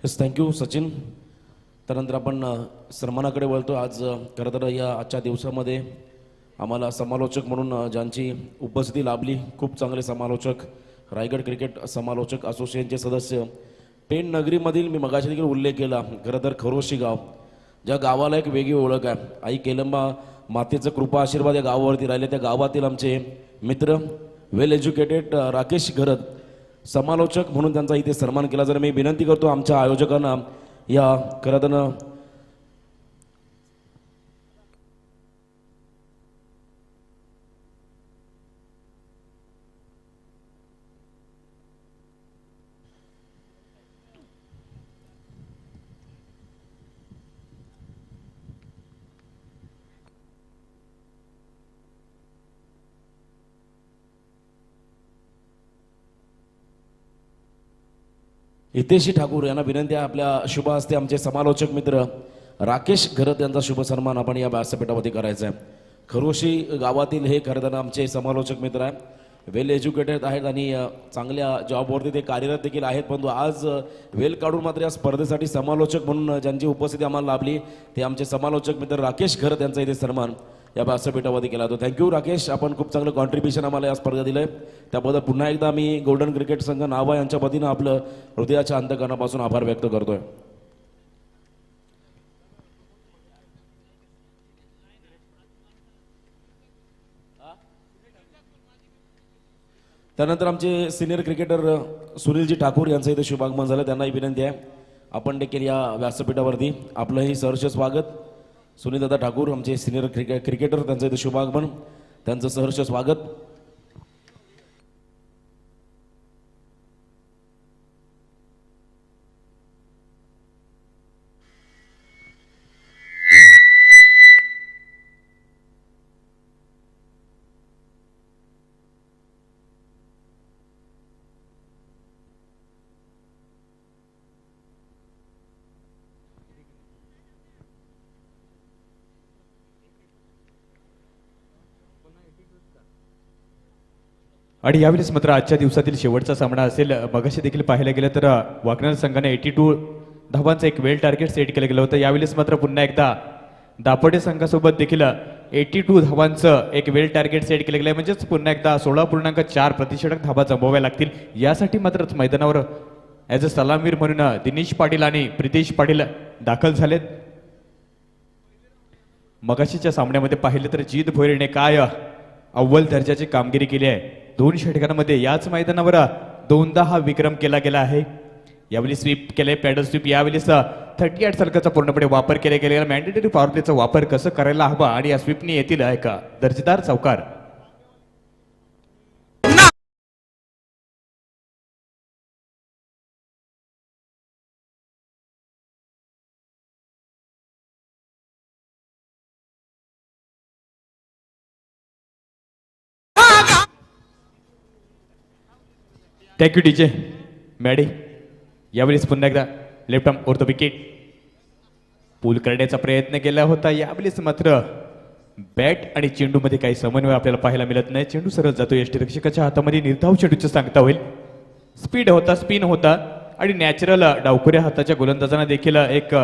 Yes, thank you Sachin. त्यानंतर आपण सन्मानाकडे वळतो. आज खरं तर या आजच्या दिवसामध्ये आम्हाला समालोचक म्हणून ज्यांची उपस्थिती लाभली, खूप चांगले समालोचक, रायगड क्रिकेट समालोचक असोसिएशनचे सदस्य, पेण नगरीमधील, मी मगाशी देखील उल्लेख केला, खरं तर खरोशी गाव, ज्या गावाला एक वेगळी ओळख आहे. आई केलंबा मातेचं कृपा आशीर्वाद या गावावरती राहिले. त्या गावातील आमचे मित्र, वेल एज्युकेटेड राकेश घरत, समालोचक म्हणून त्यांचा इथे सन्मान केला. जर मी विनंती करतो आमच्या आयोजकांना या खरं हितेशी ठाकूर यांना विनंती आहे आपल्या शुभ हस्ते आमचे समालोचक मित्र राकेश घरत यांचा शुभ सन्मान आपण या व्यासपीठावरती करायचा आहे. खरोशी गावातील हे खरं तर आमचे समालोचक मित्र आहे, वेल एज्युकेटेड आहेत आणि चांगल्या जॉबवरती ते कार्यरत देखील आहेत. परंतु आज वेल काढून मात्र या स्पर्धेसाठी समालोचक म्हणून ज्यांची उपस्थिती आम्हाला लाभली ते आमचे समालोचक मित्र राकेश घरत यांचा इथे सन्मान या व्यासपीठावरती केला जातो. थँक्यू राकेश, आपण खूप चांगलं कॉन्ट्रीब्युशन आम्हाला या स्पर्धेत दिलं आहे, त्याबद्दल पुन्हा एकदा मी गोल्डन क्रिकेट संघ नावा यांच्या वतीनं आपलं हृदयाच्या अंतकरणापासून आभार व्यक्त करतोय. त्यानंतर आमचे सिनियर क्रिकेटर सुनीलजी ठाकूर यांचं इथे शुभागमन झालं, त्यांनाही विनंती आहे आपण देखील या व्यासपीठावरती आपलंही सहर्ष स्वागत. सुनीलदादा ठाकूर आमचे सिनियर क्रिकेटर, त्यांचं इथे शुभागमन, त्यांचं सहर्ष स्वागत. आणि यावेळेस मात्र आजच्या दिवसातील शेवटचा सामना असेल. मगाशी देखील पाहायला गेलं तर वाकणार संघाने 82 धावांचं एक वेल टार्गेट सेट केलं गेलं होतं. यावेळेस मात्र पुन्हा एकदा दापोडे संघासोबत देखील 82 धावांचं एक वेल टार्गेट सेट केलं गेलं आहे. म्हणजेच पुन्हा एकदा 16.4 प्रतिषेधक धावा जमवाव्या लागतील. यासाठी मात्र मैदानावर ॲज अ सलामीर म्हणून दिनेश पाटील आणि प्रितेश पाटील दाखल झालेत. मगाशीच्या सामन्यामध्ये पाहिलं तर जीत भोईरने काय अव्वल दर्जाची कामगिरी केली आहे. 2 षटकांमध्ये याच मैदानावर दोनदा हा विक्रम केला गेला आहे. यावेळी स्वीप केले, पॅडल स्वीप. यावेळेस 38 सलकाचा पूर्णपणे वापर केला गेलेला. मॅन्डेटरी पॉवर प्लेचा वापर कसं करायला हवा आणि या स्वीपनी येतील आहे का दर्जेदार चौकार. Thank you DJ Maddy. यावेळेस पुन्हा एकदा left arm over the wicket pull करण्याचा प्रयत्न केला होता. यावेळेस मात्र बॅट आणि चेंडूमध्ये काही समन्वय आपल्याला पाहायला मिळत नाही. चेंडू सरळ जातो यष्टीरक्षकाच्या हातामध्ये. निर्धाव चेंडूचं सांगता होईल. स्पीड होता, स्पिन होता आणि नॅचरल डावखुऱ्या हाताच्या गोलंदाजांना देखील एक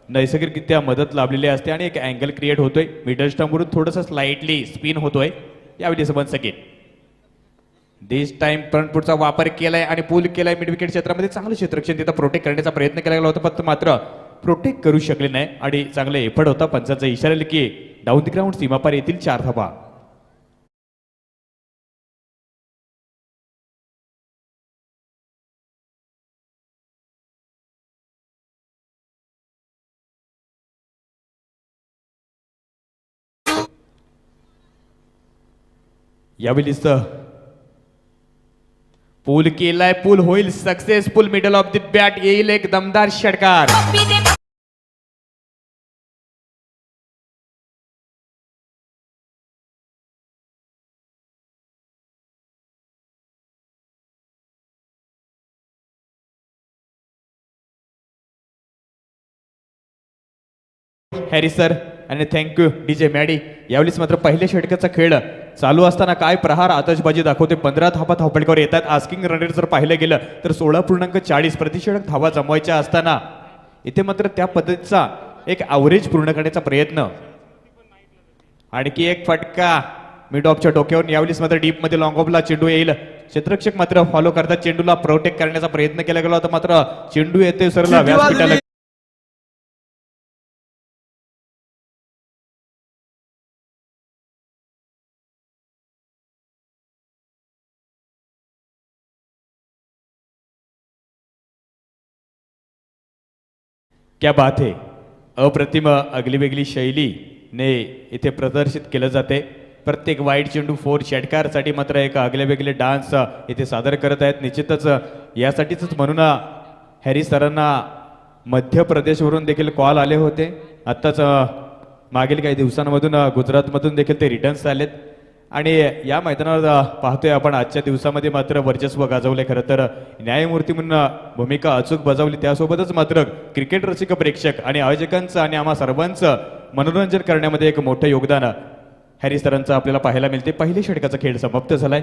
नैसर्गिकरित्या मदत लाभलेली असते आणि एक अँगल क्रिएट होतोय. मिडल स्टंपवरून थोडंसं स्लाइटली स्पिन होतोय. यावेळेस वन्स अगेन दिस टाइम फ्रंटफुटचा वापर केलाय आणि पूल केलाय. मिड विकेट क्षेत्रामध्ये चांगलं क्षेत्ररक्षण तिथं प्रोटेक्ट करण्याचा प्रयत्न केला गेला होता, पण मात्र प्रोटेक्ट करू शकले नाही आणि चांगला एफर्ट होता. पंचाचा इशारा आला की डाऊन द ग्राउंड सीमापार येतील 4 धावा. यावेळीच पूल केलाय, पूल होईल successful. Middle of the bat येईल एक दमदार षटकार. हॅरिस सर आणि थँक्यू डीजे मॅडी. यावेळेस मात्र पहिल्या षटकाचा खेळ चालू असताना काय प्रहार आतषबाजी दाखवते. 15 धावा धावपळीवर येतात. आस्किंग रन रेट जर पाहिलं गेलं तर 16.40 प्रतिषेधक धावा जमवायच्या असताना इथे मात्र त्या पद्धतीचा एक ॲव्हरेज पूर्ण करण्याचा प्रयत्न. आणखी एक फटका मिड ऑफच्या डोक्यावरून. यावेळेस मात्र डीप मध्ये लॉंग ऑफला चेंडू येईल. क्षेत्ररक्षक मात्र फॉलो करतात. चेंडूला प्रोटेक्ट करण्याचा प्रयत्न केला गेला होता, मात्र चेंडू येते सरला व्यासपीठाला. क्या बात है. अप्रतिम अगली वेगळी शैलीने इथे प्रदर्शित केलं जाते. प्रत्येक वाईट चेंडू 4 षटकारसाठी मात्र एक आगले वेगळे डान्स इथे सादर करत आहेत. निश्चितच यासाठीच म्हणून हॅरी सरांना मध्य प्रदेशवरून देखील कॉल आले होते. आत्ताच मागील काही दिवसांमधून गुजरातमधून देखील ते रिटर्न्स आलेत आणि या मैदानावर पाहतोय आपण आजच्या दिवसामध्ये मात्र वर्चस्व गाजवले. खरं तर न्यायमूर्ती म्हणून भूमिका अचूक बजावली. त्यासोबतच मात्र क्रिकेट रसिक प्रेक्षक आणि आयोजकांचं आणि आम्हा सर्वांचं मनोरंजन करण्यामध्ये एक मोठं योगदान हॅरी सरांचं आपल्याला पाहायला मिळते. पहिल्या षटकाचा खेळ समाप्त झालाय.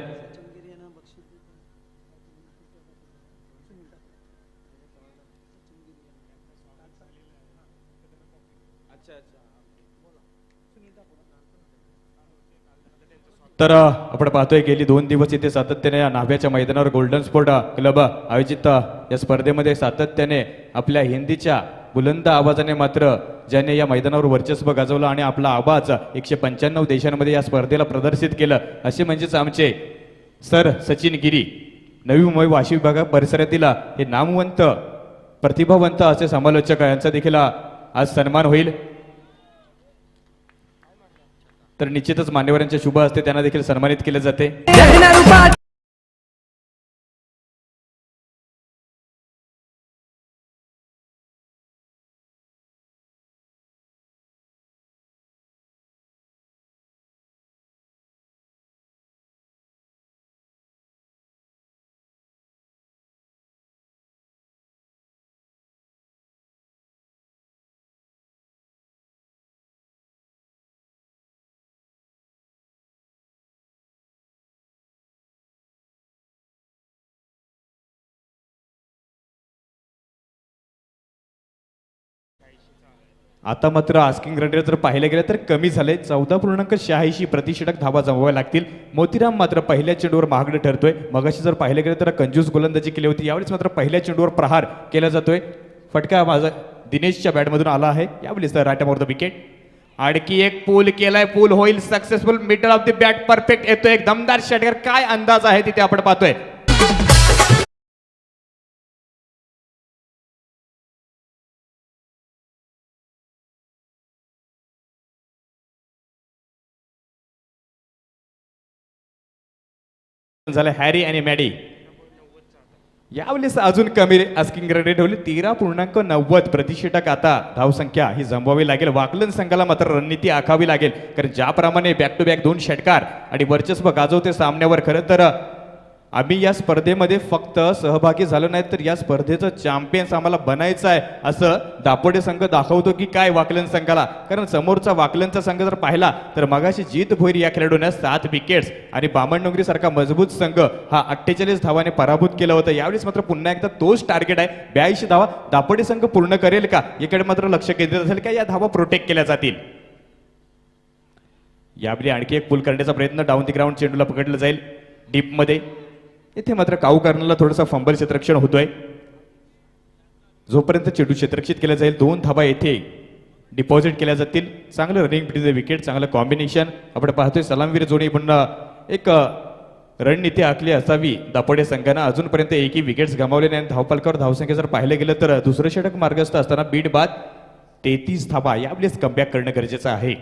तर आपण पाहतोय गेली 2 दिवस इथे सातत्याने या नाव्याच्या मैदानावर गोल्डन स्पोर्ट क्लब आयोजित या स्पर्धेमध्ये सातत्याने आपल्या हिंदीच्या बुलंद आवाजाने मात्र ज्याने या मैदानावर वर्चस्व गाजवलं आणि आपला आवाज 195 देशांमध्ये या स्पर्धेला प्रदर्शित केलं असे म्हणजेच आमचे सर सचिन गिरी. नवी मुंबई वाशी विभाग परिसरातील हे नामवंत प्रतिभावंत असे समालोचक यांचा देखील आज सन्मान होईल. तर निश्चितच मान्यवरांच्या शुभ हस्ते त्यांना देखील सन्मानित केले जाते. आता मात्र आस्किंग रन रेट जर पाहिलं गेलं तर कमी झाले 14.86 प्रतिषटक धावा जमवाव्या लागतील. मोतीराम मात्र पहिल्या चेंडूवर महागडे ठरतोय. मगाशी जर पाहिलं गेलं तर कंजूस गोलंदाजी केली होती, यावेळेस मात्र पहिल्या चेंडूवर प्रहार केला जातोय. फटका माझा दिनेशच्या बॅटमधून आला आहे. यावेळेस राईट ऑफ द विकेट. आणखी एक पूल केलाय, पूल होईल successful. Middle of the bat perfect येतोय, एक दमदार षटकार. काय अंदाज आहे तिथे आपण पाहतोय. झालं हॅरी आणि मॅडी. यावेळेस अजून कमी आस्किंग रन रेट ठेवली 13.90 प्रतिषटक. आता धावसंख्या ही जमवावी लागेल. वाकलन संघाला मात्र रणनीती आखावी लागेल, कारण ज्याप्रमाणे बॅक टू बॅक 2 षटकार आणि वर्चस्व गाजवते सामन्यावर. खरं तर आम्ही या स्पर्धेमध्ये फक्त सहभागी झालो नाही तर या स्पर्धेचं चॅम्पियन्स आम्हाला बनायचं आहे असं दापोडे संघ दाखवतो की काय वाकलन संघाला. कारण समोरचा वाकलनचा संघ जर पाहिला तर मगाशी जीत भोईर या खेळाडूने 7 विकेट्स आणि बामणडोंगरी सारखा मजबूत संघ हा 48 धावाने पराभूत केलं होतं. यावेळेस मात्र पुन्हा एकदा तोच टार्गेट आहे, 82 धावा. दापोडे संघ पूर्ण करेल का याकडे मात्र लक्ष केंद्रित असेल का, या धावा प्रोटेक्ट केल्या जातील. यावेळी आणखी एक पूल करण्याचा प्रयत्न. डाऊन दी ग्राउंड चेंडूला पकडलं जाईल डीप मध्ये. इथे मात्र काऊ कर्नलला थोडासा फंबल क्षेत्ररक्षण होतोय. जोपर्यंत चेंडू क्षेत्ररक्षित केला जाईल 2 धाबा येथे डिपॉझिट केल्या जातील. चांगलं रनिंग बिटवीन द विकेट, चांगलं कॉम्बिनेशन आपण पाहतोय. सलामवीर जोडी पण एक रणनीती आखली असावी दापोडे संघानं. अजूनपर्यंत एकही विकेट्स गमावले नाही. धावफलकावर धावसंख्या जर पाहिलं गेलं तर दुसरं षटक मार्गस्थ असताना बीड बाद 33 धाबा. यावेळेस कमबॅक करणं गरजेचं आहे.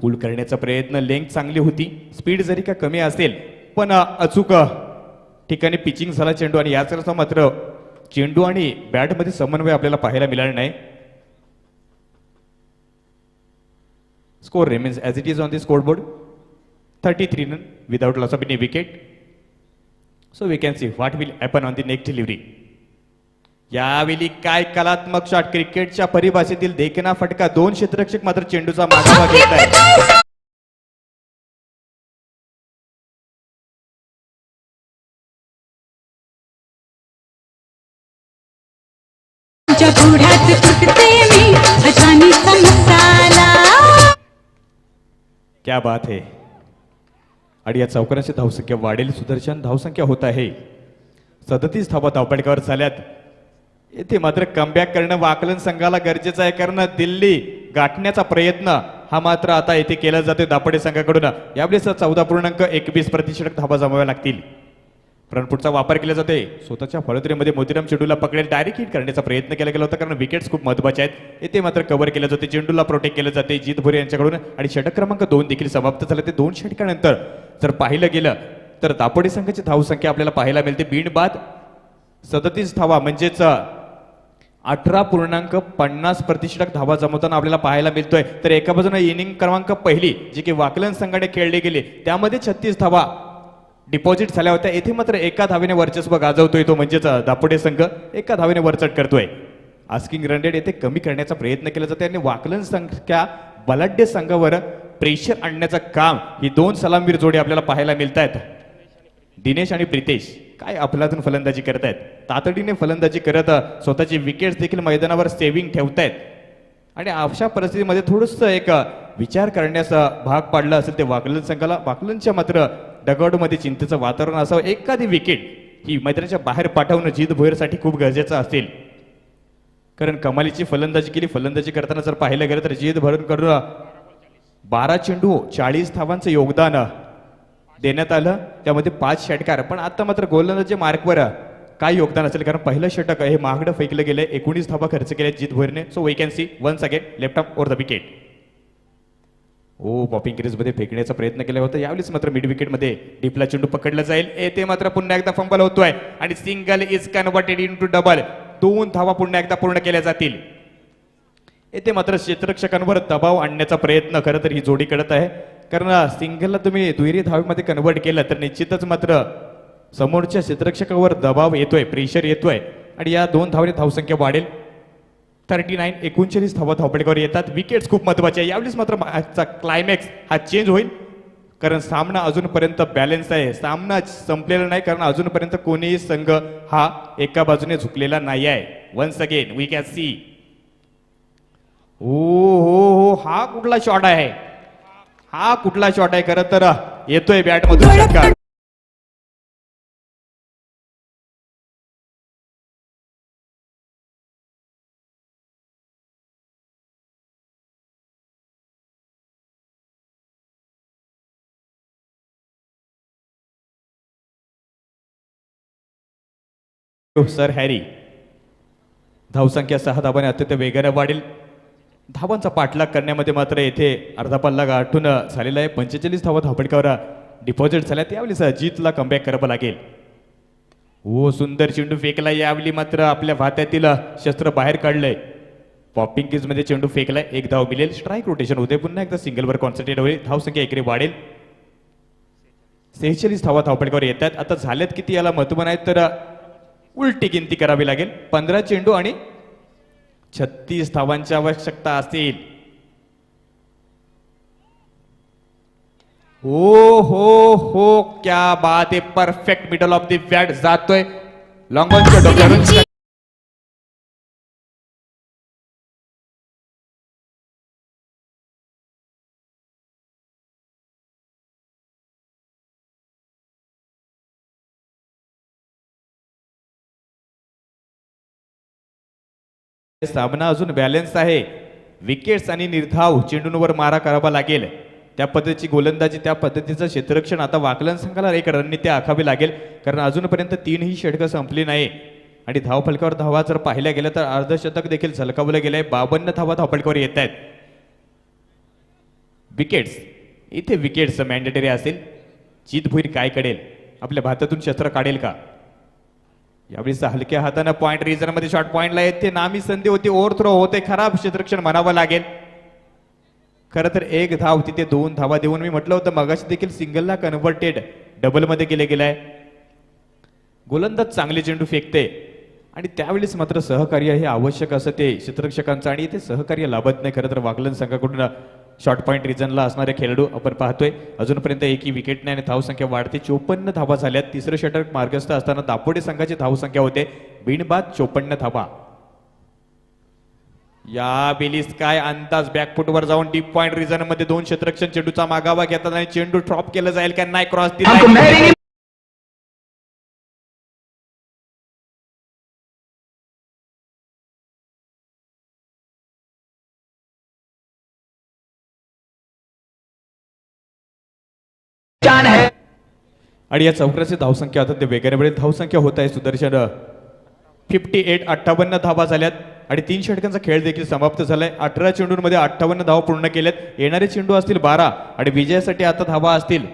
पूल करण्याचा प्रयत्न. लेंथ चांगली होती, स्पीड जरी का कमी असेल पण अचूक ठिकाणी पिचिंग झाला चेंडू. आणि याचा मात्र चेंडू आणि बॅटमध्ये समन्वय आपल्याला पाहायला मिळाला नाही. Score remains as it is on the score board 33 run without loss of any wicket. So we can see what will happen on the next delivery. यावेळी काय कलात्मक शॉट. क्रिकेटच्या परिभाषेतील देखना फटका. 2 क्षेत्ररक्षक मात्र चेंडूचा मागोवा घेत आहेत. क्या बात है. आणि या चौकारांची धावसंख्या वाढेल. सुदर्शन धावसंख्या होत आहे 37 धावा धावपटकावर झाल्यात. येथे मात्र कमबॅक करणं वाकलन संघाला गरजेचं आहे, कारण दिल्ली गाठण्याचा प्रयत्न हा मात्र आता येथे केला जातोय दापोडे संघाकडून. यावेळेस 14.21 प्रतिषटक धावा जमाव्या लागतील. फ्रंटफुटचा वापर केला जाते. स्वतःच्या फळोतरीमध्ये मोतीराम चेंडूला पकडेल. डायरेक्ट हिट करण्याचा प्रयत्न केला गेला होता, कारण विकेट्स खूप महत्वाचे आहेत. येथे मात्र कव्हर केले जाते. चेंडूला प्रोटेक्ट केलं जाते जीत भोरे यांच्याकडून. आणि षटक क्रमांक 2 देखील समाप्त झाले. ते 2 षटकानंतर जर पाहिलं गेलं तर दापोडे संघाची धावसंख्या आपल्याला पाहायला मिळते बीड बाद 37 धावा, म्हणजेच 18.50 प्रतिषटक धावा जमवताना आपल्याला पाहायला मिळतोय. तर एका बाजूने इनिंग क्रमांक पहिली जी की वाकलन संघाने खेळली गेली त्यामध्ये 36 धावा डिपॉझिट झाल्या होत्या. येथे मात्र एका धावेने वर्चस्व गाजवतोय तो म्हणजेच दापोडे संघ एका धावेने वरचढ करतोय. आस्किंग रन रेट येथे कमी करण्याचा प्रयत्न केला जातो आणि वाकलन संघाच्या बलाढ्य संघावर प्रेशर आणण्याचं काम ही 2 सलामवीर जोडी आपल्याला पाहायला मिळत आहेत. दिनेश आणि प्रितेश काय अफलातून फलंदाजी करत आहेत. तातडीने फलंदाजी करत स्वतःची विकेट्स देखील मैदानावर सेव्हिंग ठेवतायत. आणि अशा परिस्थितीमध्ये थोडंसं एक विचार करण्याचा भाग पाडला असेल ते वाकलन संघाला. वाकलनच्या मात्र डगआउटमध्ये चिंतेचं वातावरण असावं. एखादी विकेट ही मैदानाच्या बाहेर पाठवणं जीत भोईरसाठी खूप गरजेचं असेल, कारण कमालीची फलंदाजी केली. फलंदाजी करताना जर पाहिलं गेलं तर जीत भरून करून 12 चेंडू 40 धावांचं योगदान देण्यात आलं, त्यामध्ये 5 षटकार. पण आता मात्र गोलंदाजी मार्कवर काय योगदान असेल, कारण पहिलं षटक हे महागडं फेकलं गेलंय. 19 धावा खर्च केल्या जीत भोईरने. So we can see once again left arm over the wicket. Popping क्रीजमध्ये फेकण्याचा प्रयत्न केला होता. यावेळेस मात्र मिड विकेटमध्ये डीपला चेंडू पकडला जाईल. येथे मात्र पुन्हा एकदा फंबल होतोय आणि single is converted into double. 2 धावा पुन्हा एकदा पूर्ण केल्या जातील. येथे मात्र क्षेत्ररक्षकांवर दबाव आणण्याचा प्रयत्न खरं तर ही जोडी करत आहे, कारण सिंगलला तुम्ही दुहेरी धावेमध्ये कन्वर्ट केलं तर निश्चितच मात्र समोरच्या क्षेत्ररक्षकावर दबाव येतोय, प्रेशर येतोय आणि या 2 धावाने धावसंख्या वाढेल. 39 धावा धावपटकावर येतात. विकेट्स खूप महत्वाचे आहे. यावेळेस मात्र आजचा क्लायमॅक्स हा चेंज होईल, कारण सामना अजूनपर्यंत बॅलन्स आहे. सामना संपलेला नाही, कारण अजूनपर्यंत कोणीही संघ हा एका बाजूने झुकलेला नाही आहे. Once again we can see हो, हा कुठला शॉट आहे? हा कुठला शॉट आहे? खरं तर येतोय बॅट मधून षटकार. Sir Harry. धावसंख्या 6 धावांनी अत्यंत वेगाने वाढेल. धावांचा पाठलाग करण्यामध्ये मात्र येथे अर्धा पल्ला गाठून झालेला आहे. 45 धावा धावपटकावर डिपॉझिट झाल्या. त्यावेळेस अजितला कमबॅक करावं लागेल. हो, सुंदर चेंडू फेकला. यावेळी मात्र आपल्या भात्यातील शस्त्र बाहेर काढलंय. पॉपिंग केज मध्ये चेंडू फेकलाय. 1 धाव मिळेल. स्ट्राईक रोटेशन होते. पुन्हा एकदा सिंगलवर कॉन्सन्ट्रेट होईल. धावसंख्या इकडे वाढेल. 46 धावा धावपटकावर येतात. आता झाल्यात किती याला महत्व नाही तर उलटी गिनती करावी लागेल. 15 चेंडू आणि 36 धावांची आवश्यकता असेल. हो, क्या बात आहे. Perfect middle of the bat जातोय लॉंग ऑनच्या डोक्यावरून. सामना अजून बॅलन्स आहे. विकेट्स आणि निर्धाव चेंडूंवर मारा करावा लागेल. त्या पद्धतीची गोलंदाजी, त्या पद्धतीचं क्षेत्ररक्षण आता वाकलन संघाला एक रणनीती आखावी लागेल. कारण अजूनपर्यंत 3ही षटकं संपली नाही आणि धावफलकावर धावा जर पाहिल्या गेल्या तर अर्धशतक देखील झलकावलं गेलंय. 52 धावा धावफलकावर येत आहेत. विकेट्स, इथे विकेट्स मॅन्डेटरी असेल. चित भुईर काय करेल? आपल्या भारतातून शस्त्र काढेल का? यावेळी हलक्या हाताने पॉइंट रिजन मध्ये शॉर्ट पॉइंटला येते. नामी संधी होती. ओव्हर थ्रो होते. खराब क्षेत्ररक्षण म्हणावं लागेल. खरं तर 1 धाव तिथे 2 धावा देऊन मी म्हटलं होतं मगाशी देखील सिंगलला कन्व्हर्टेड डबल मध्ये केले गेलाय. गोलंदाज चांगले चेंडू फेकते आणि त्यावेळेस मात्र सहकार्य हे आवश्यक असं ते क्षेत्ररक्षकांचं आणि ते सहकार्य लाभत नाही. खरं तर वाकलन संघाकडून शॉर्ट पॉइंट रिजनला असणारे खेळाडू आपण पाहतोय. अजूनपर्यंत एकही विकेट नाही आणि धावसंख्या वाढते. 54 धावा झाल्यात. तिसरं षटक मार्गस्थ असताना दापोडे संघाची धावसंख्या होते बिनबाद 54 धावा. या बेलीस काय अंदाज? बॅकफुटवर जाऊन डीप पॉइंट रिजन मध्ये 2 क्षेत्ररक्षण चेंडूचा मागावा घेतात आणि चेंडू ड्रॉप केलं जाईल का नाही? क्रॉस दिला. आणि या चौकाची धावसंख्या आता ते वेगळ्या वेळेत धावसंख्या होत आहे. सुदर्शन 58 धावा झाल्यात आणि 3 षटकांचा खेळ देखील समाप्त झालाय. 18 चेंडूंमध्ये 58 धावा पूर्ण केल्यात. येणारे चेंडू असतील 12 आणि विजयासाठी आता धावा असतील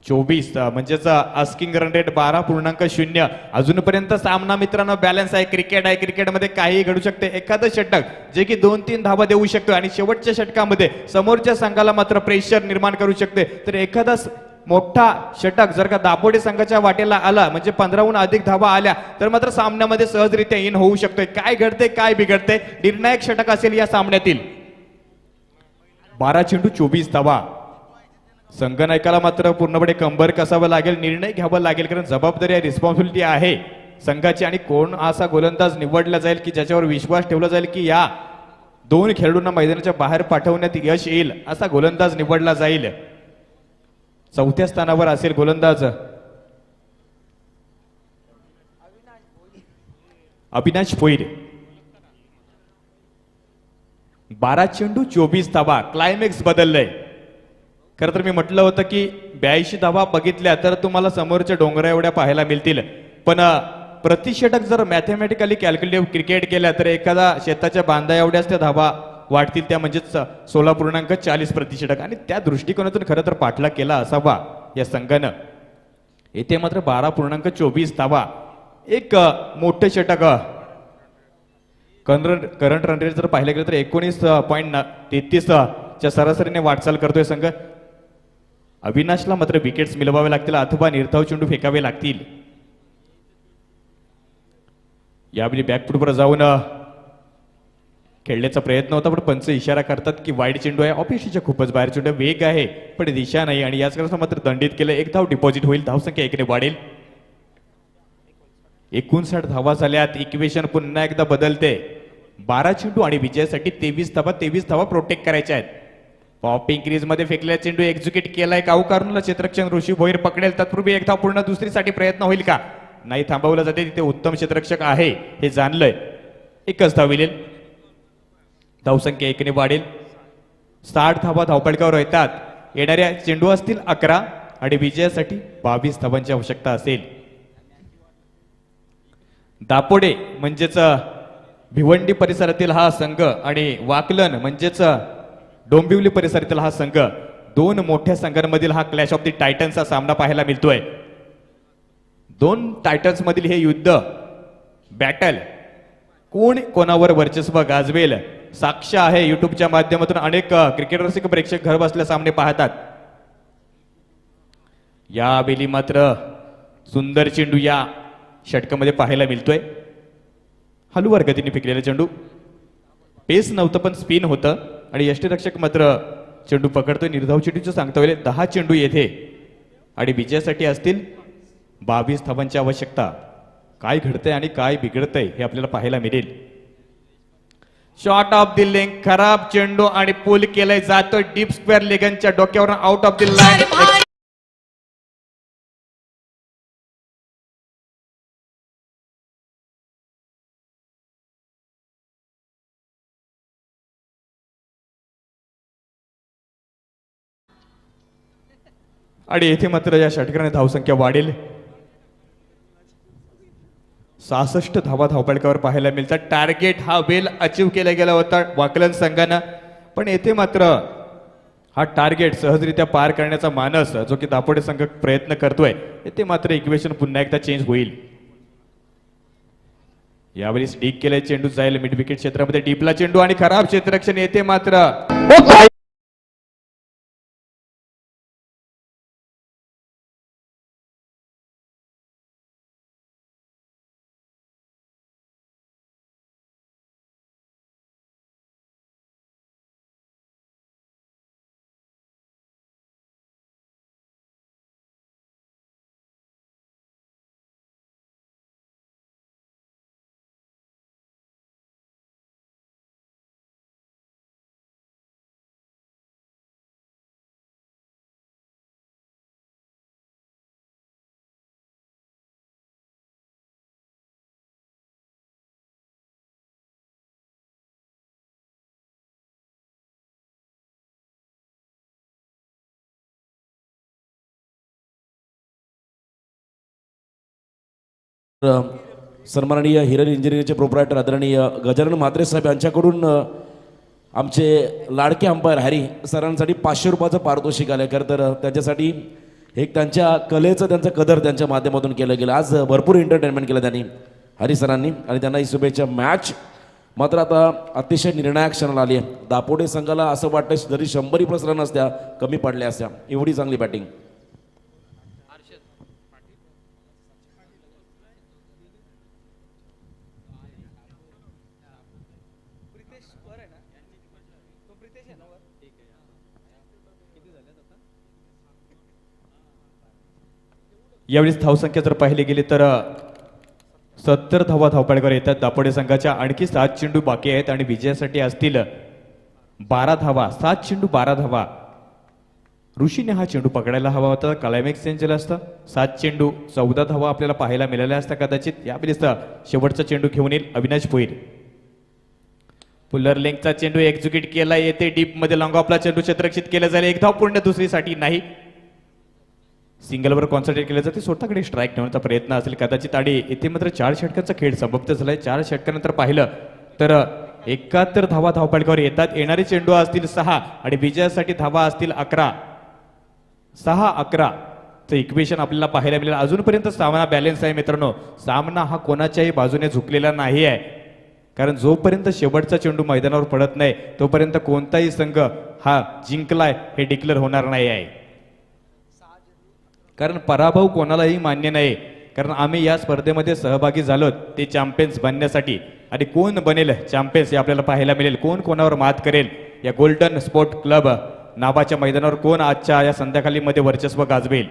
24. म्हणजेच आस्किंग रन रेट 12.0. अजूनपर्यंत सामना मित्रांनो बॅलन्स आहे. क्रिकेट आहे. क्रिकेटमध्ये काही घडू शकते. एखादं षटक जे की 2-3 धावा देऊ शकतो आणि शेवटच्या षटकामध्ये समोरच्या संघाला मात्र प्रेशर निर्माण करू शकते. तर एखादा मोठा षटक जर का दापोडे संघाच्या वाटेला आला म्हणजे 15हून अधिक धावा आल्या तर मात्र सामन्यामध्ये सहजरित्या इन होऊ शकतोय. काय घडते काय बिघडते? निर्णायक षटक असेल या सामन्यातील. 12 चेंडू 24 धावा. संघनायकाला मात्र पूर्णपणे कंबर कसावं लागेल. निर्णय घ्यावा लागेल कारण जबाबदारी आहे, रिस्पॉन्सिबिलिटी आहे संघाची. आणि कोण असा गोलंदाज निवडला जाईल की ज्याच्यावर विश्वास ठेवला जाईल की या 2 खेळाडूंना मैदानाच्या बाहेर पाठवण्यात यश येईल असा गोलंदाज निवडला जाईल. 4थ्या स्थानावर असेल गोलंदाज अविनाश भोईर. 12 चेंडू 24 धावा. क्लायमॅक्स बदललंय. खरं तर मी म्हटलं होतं की 82 धावा बघितल्या तर तुम्हाला समोरच्या डोंगरा एवढ्या पाहायला मिळतील. पण प्रतिषटक जर मॅथमॅटिकली कॅल्क्युलेटिव्ह क्रिकेट केल्या तर एखादा शेताच्या बांधा एवढ्याच त्या धावा वाढतील. त्या म्हणजेच 16.40 प्रतिषटक. आणि त्या दृष्टिकोनातून खरं तर पाठलाग केला असावा या संघानं. येथे मात्र 12.24 धावा. एक मोठे षटक. करंट रन रेट जर पाहिलं गेलं तर 19.33 च्या सरासरीने वाटचाल करतोय संघ. अविनाशला मात्र विकेट्स मिळवावे लागतील अथवा निर्धाव चेंडू फेकावे लागतील. यावेळी बॅकफुटवर जाऊन खेळण्याचा प्रयत्न होता पण पंच इशारा करतात की वाईड चेंडू आहे. ऑफिसच्या खूपच बाहेर चेंडू. वेग आहे पण दिशा नाही आणि याच करता मात्र दंडित केलं. 1 धाव डिपॉझिट होईल. धावसंख्या 1 ने वाढेल. 59 धावा झाल्यात. इक्वेशन पुन्हा एकदा बदलते. 12 चेंडू आणि विजयासाठी 23 धावा प्रोटेक्ट करायच्या आहेत. पॉपिंग क्रीज मध्ये फेकलेला चेंडू एक्झिक्यूट केलाय काऊकारला क्षेत्ररक्षक ऋषी भोईर पकडेल. तत्पूर्वी एक धाव पूर्ण दुसरीसाठी प्रयत्न होईल का? नाही, थांबवलं जाते. तिथे उत्तम क्षेत्ररक्षक आहे हे जाणलंय. एकच धाव मिळेल. धावसंख्या 1 ने वाढेल. 60 धावा धावपळकावर येतात. येणाऱ्या चेंडू असतील 11 आणि विजयासाठी 22 धावांची आवश्यकता असेल. दापोडे म्हणजेच भिवंडी परिसरातील हा संघ आणि वाकलन म्हणजेच डोंबिवली परिसरातील हा संघ, दोन मोठ्या संघांमधील हा क्लॅश ऑफ द टायटन्सचा सामना पाहायला मिळतोय. दोन टायटन्स मधील हे युद्ध, बॅटल, कोण कोणावर वर्चस्व गाजवेल साक्ष आहे. युट्यूबच्या माध्यमातून अनेक क्रिकेट रसिक प्रेक्षक घर बसल्या सामने पाहतात. या वेळी मात्र सुंदर चेंडू या षटकामध्ये पाहायला मिळतोय. हलुवार गतीने फेकलेला चेंडू. पेस नव्हतं पण स्पिन होतं आणि यष्टीरक्षक मात्र चेंडू पकडतोय. निर्धाव चेंडूचं सांगता येईल 10 चेंडू येथे आणि विजयासाठी असतील 22 धावांची आवश्यकता. काय घडतंय आणि काय बिघडतंय हे आपल्याला पाहायला मिळेल. शॉर्ट ऑफ द लेग, खराब चेंडू आणि पुल केलाय जातो डीप स्क्वेअर लेगनच्या डोक्यावर आउट ऑफ द लाईन. आणि येथे मात्र या षटकाने धावसंख्या वाढेल. 66 धावा धावपळकावर पाहायला मिळतात. टार्गेट हा वेल अचीव केला गेला होता वाकलन संघानं, पण येथे मात्र हा टार्गेट सहजरित्या पार करण्याचा मानस जो की दापोडे संघ प्रयत्न करतोय, येथे मात्र इक्वेशन पुन्हा एकदा चेंज होईल. यावेळी डीक केलाय चेंडू, जाईल मिड विकेट क्षेत्रामध्ये डीपला चेंडू आणि खराब क्षेत्ररक्षण. येथे मात्र सन्माननीय हिरल इंजिनिअरिंगचे प्रोप्रायटर आदरणीय गजानन म्हात्रे साहेब यांच्याकडून आमचे लाडके अंपायर हॅरी सरांसाठी 500 रुपयाचं पारितोषिक आलं. खरं तर त्यांच्यासाठी एक त्यांच्या कलेचं त्यांचं कदर त्यांच्या माध्यमातून केलं गेलं. आज भरपूर एंटरटेनमेंट केलं त्यांनी हरी सरांनी आणि त्यांना ही शुभेच्छा. मॅच मात्र आता अतिशय निर्णायक क्षणाला आली आहे. दापोडे संघाला असं वाटतं जरी 100 प्लस रन असत्या कमी पडल्या असत्या, एवढी चांगली बॅटिंग. यावेळी धावसंख्या जर पाहिली गेली तर 70 धावा धावपळकावर येतात दापोडे संघाच्या. आणखी 7 चेंडू बाकी आहेत आणि विजयासाठी असतील 12 धावा. 7 चेंडू 12 धावा. ऋषीने हा चेंडू पकडायला हवा होता, क्लायमॅक्स चेंज असतं. 7 चेंडू 14 धावा आपल्याला पाहायला मिळाल्या असता कदाचित. यावेळी शेवटचा चेंडू घेऊन येईल अविनाश भोईर. पुलर लेंगचा चेंडू एक्झिक्यूट केला. येते डीप मध्ये लॉंग ऑफला चेंडू क्षेत्ररक्षित केला जाईल. एक धाव पूर्ण दुसरीसाठी नाही. सिंगलवर कॉन्सन्ट्रेट केलं जाते. स्वतःकडे स्ट्राईक ठेवण्याचा प्रयत्न असेल कदाचित. आणि इथे मात्र 4 षटकांचा खेळ समाप्त झालाय. 4 षटकानंतर पाहिलं तर 71 धावा धावपळकावर येतात. येणारे चेंडू असतील 6 आणि विजयासाठी धावा असतील 11. 6-11 चं इक्वेशन आपल्याला पाहायला मिळेल. अजूनपर्यंत सामना बॅलन्स आहे मित्रांनो. सामना हा कोणाच्याही बाजूने झुकलेला नाही आहे, कारण जोपर्यंत शेवटचा चेंडू मैदानावर पडत नाही तोपर्यंत कोणताही संघ हा जिंकलाय हे डिक्लेअर होणार नाही आहे. कारण पराभव कोणालाही मान्य नाही. कारण आम्ही या स्पर्धेमध्ये सहभागी झालो ते चॅम्पियन्स बनण्यासाठी. आणि कोण बनेल चॅम्पियन्स हे आपल्याला पाहायला मिळेल. कोण कोणावर मात करेल या गोल्डन स्पोर्ट क्लब नावाच्या मैदानावर, कोण आजच्या या संध्याकाळीमध्ये वर्चस्व गाजवेल.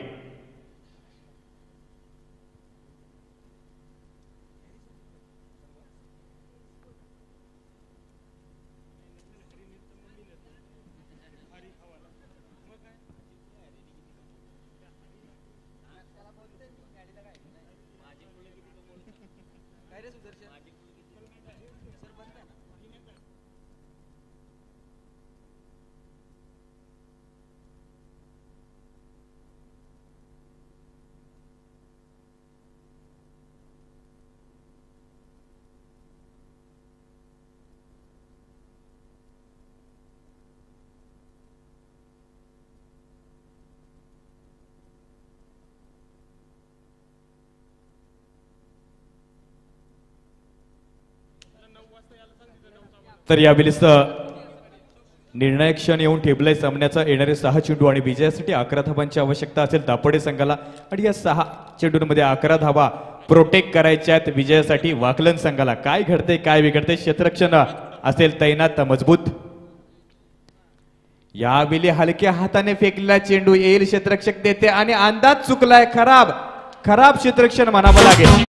तर यावेळेस निर्णायक क्षण येऊन ठेपलाय सामन्याचा. येणारे 6 चेंडू आणि विजयासाठी 11 धावांची आवश्यकता असेल दापोडे संघाला आणि या 6 चेंडूंमध्ये 11 धावा प्रोटेक्ट करायच्यात विजयासाठी वाकलन संघाला. काय घडते काय बिघडते क्षेत्ररक्षण असेल तैनात मजबूत. यावेळी हलक्या हाताने फेकलेला चेंडू येईल क्षेत्ररक्षक देते आणि अंदाज चुकलाय. खराब खराब क्षेत्ररक्षण म्हणावं लागेल.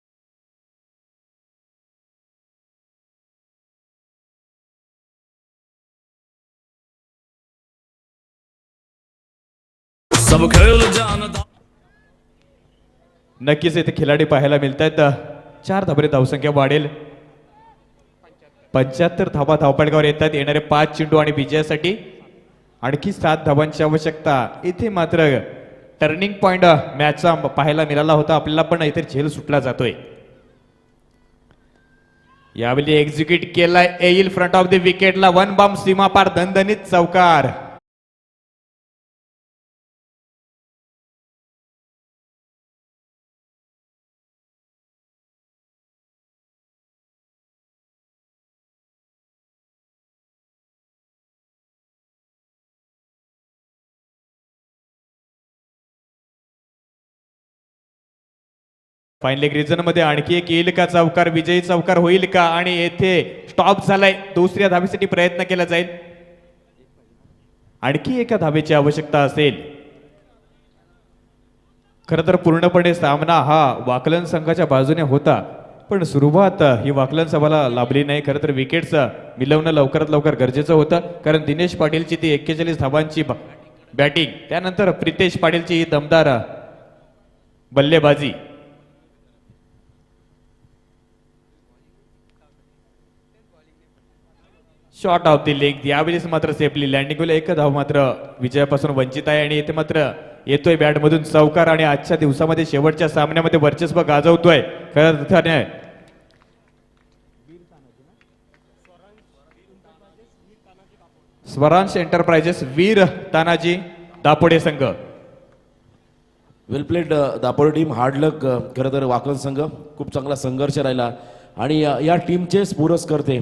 सब खेल जानता नक्कीच इथे खिलाडी पाहायला मिळत आहेत. 4 धाबरे धावसंख्या वाढेल. 75 धावा धावपळकावर येतात. येणारे 5 चेंडू आणि विजयासाठी आणखी 7 धावांची आवश्यकता. इथे मात्र टर्निंग पॉइंट मॅचचा पाहायला मिळाला होता आपल्याला, पण इथे झेल सुटला जातोय. यावेळी एक्झिक्यूट केलाय येईल फ्रंट ऑफ द विकेटला. 1 बॉम्ब सीमा पार दणदणीत चौकार. फाईन लेग रिजन मध्ये आणखी एक येईल का चौकार. विजयी चौकार होईल का आणि येथे स्टॉप झालाय. दुसऱ्या धावेसाठी प्रयत्न केला जाईल. आणखी एका धावेची आवश्यकता असेल. खरं तर पूर्णपणे सामना हा वाकलन संघाच्या बाजूने होता, पण सुरुवात ही वाकलन संघाला लाभली नाही. खरं तर विकेट्स मिळवणं लवकरात लवकर गरजेचं होतं, कारण दिनेश पाटीलची ती 41 धावांची बॅटिंग, त्यानंतर प्रितेश पाटीलची ही दमदार बल्लेबाजी. Shot of the leg. यावेळेस मात्र सेफली लँडिंग होईल. एक धाव मात्र विजयापासून वंचित आहे आणि इथे मात्र येतोय बॅटमधून चौकार आणि आजच्या दिवसामध्ये शेवटच्या सामन्यामध्ये वर्चस्व गाजवतोय. खऱ्या अर्थाने स्वरांश एंटरप्राइजेस वीर तानाजी दापोडे संघ. Well played Dapode team. Hard luck खरं तर वाकलन संघ. खूप चांगला संघर्ष राहिला आणि या टीमचे पुरस्कर्ते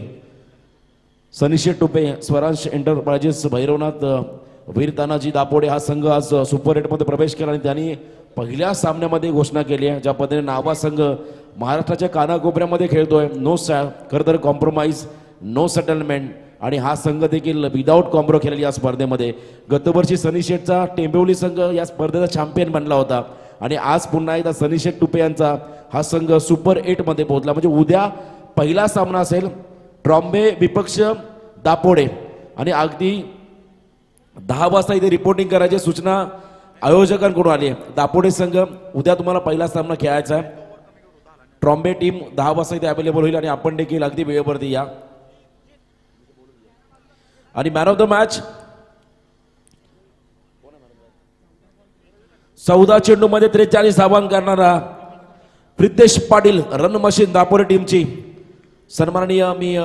सनिशेठ टुपे, स्वरांश एंटरप्राइजेस, भैरवनाथ, वीर तानाजी दापोडे हा संघ आज सुपर 8मध्ये प्रवेश केला आणि त्यांनी पहिल्या सामन्यामध्ये घोषणा केली आहे ज्या पद्धतीने नावा संघ महाराष्ट्राच्या कानाकोपऱ्यामध्ये खेळतोय. नो खरं तर कॉम्प्रोमाइज, नो सेटलमेंट, आणि हा संघ देखील विदाऊट कॉम्प्रो खेळेल या स्पर्धेमध्ये. गतवर्षी सनीशेठचा टेंबिवली संघ या स्पर्धेचा चॅम्पियन बनला होता आणि आज पुन्हा एकदा सनीशेठ टुपे यांचा हा संघ सुपर 8मध्ये पोहोचला. म्हणजे उद्या पहिला सामना असेल ट्रॉम्बे विपक्ष दापोडे आणि अगदी 10 वाजता इथे रिपोर्टिंग करायची सूचना आयोजकांकडून आली आहे. दापोडे संघ उद्या तुम्हाला पहिला सामना खेळायचा आहे. ट्रॉम्बे टीम 10 वाजता इथे अवेलेबल होईल आणि आपण देखील अगदी वेळेवरती या. आणि मॅन ऑफ द मॅच 14 चेंडूमध्ये 43 धावांक करणारा प्रितेश पाटील, रन मशीन दापोडे टीमची. सन्माननीय मी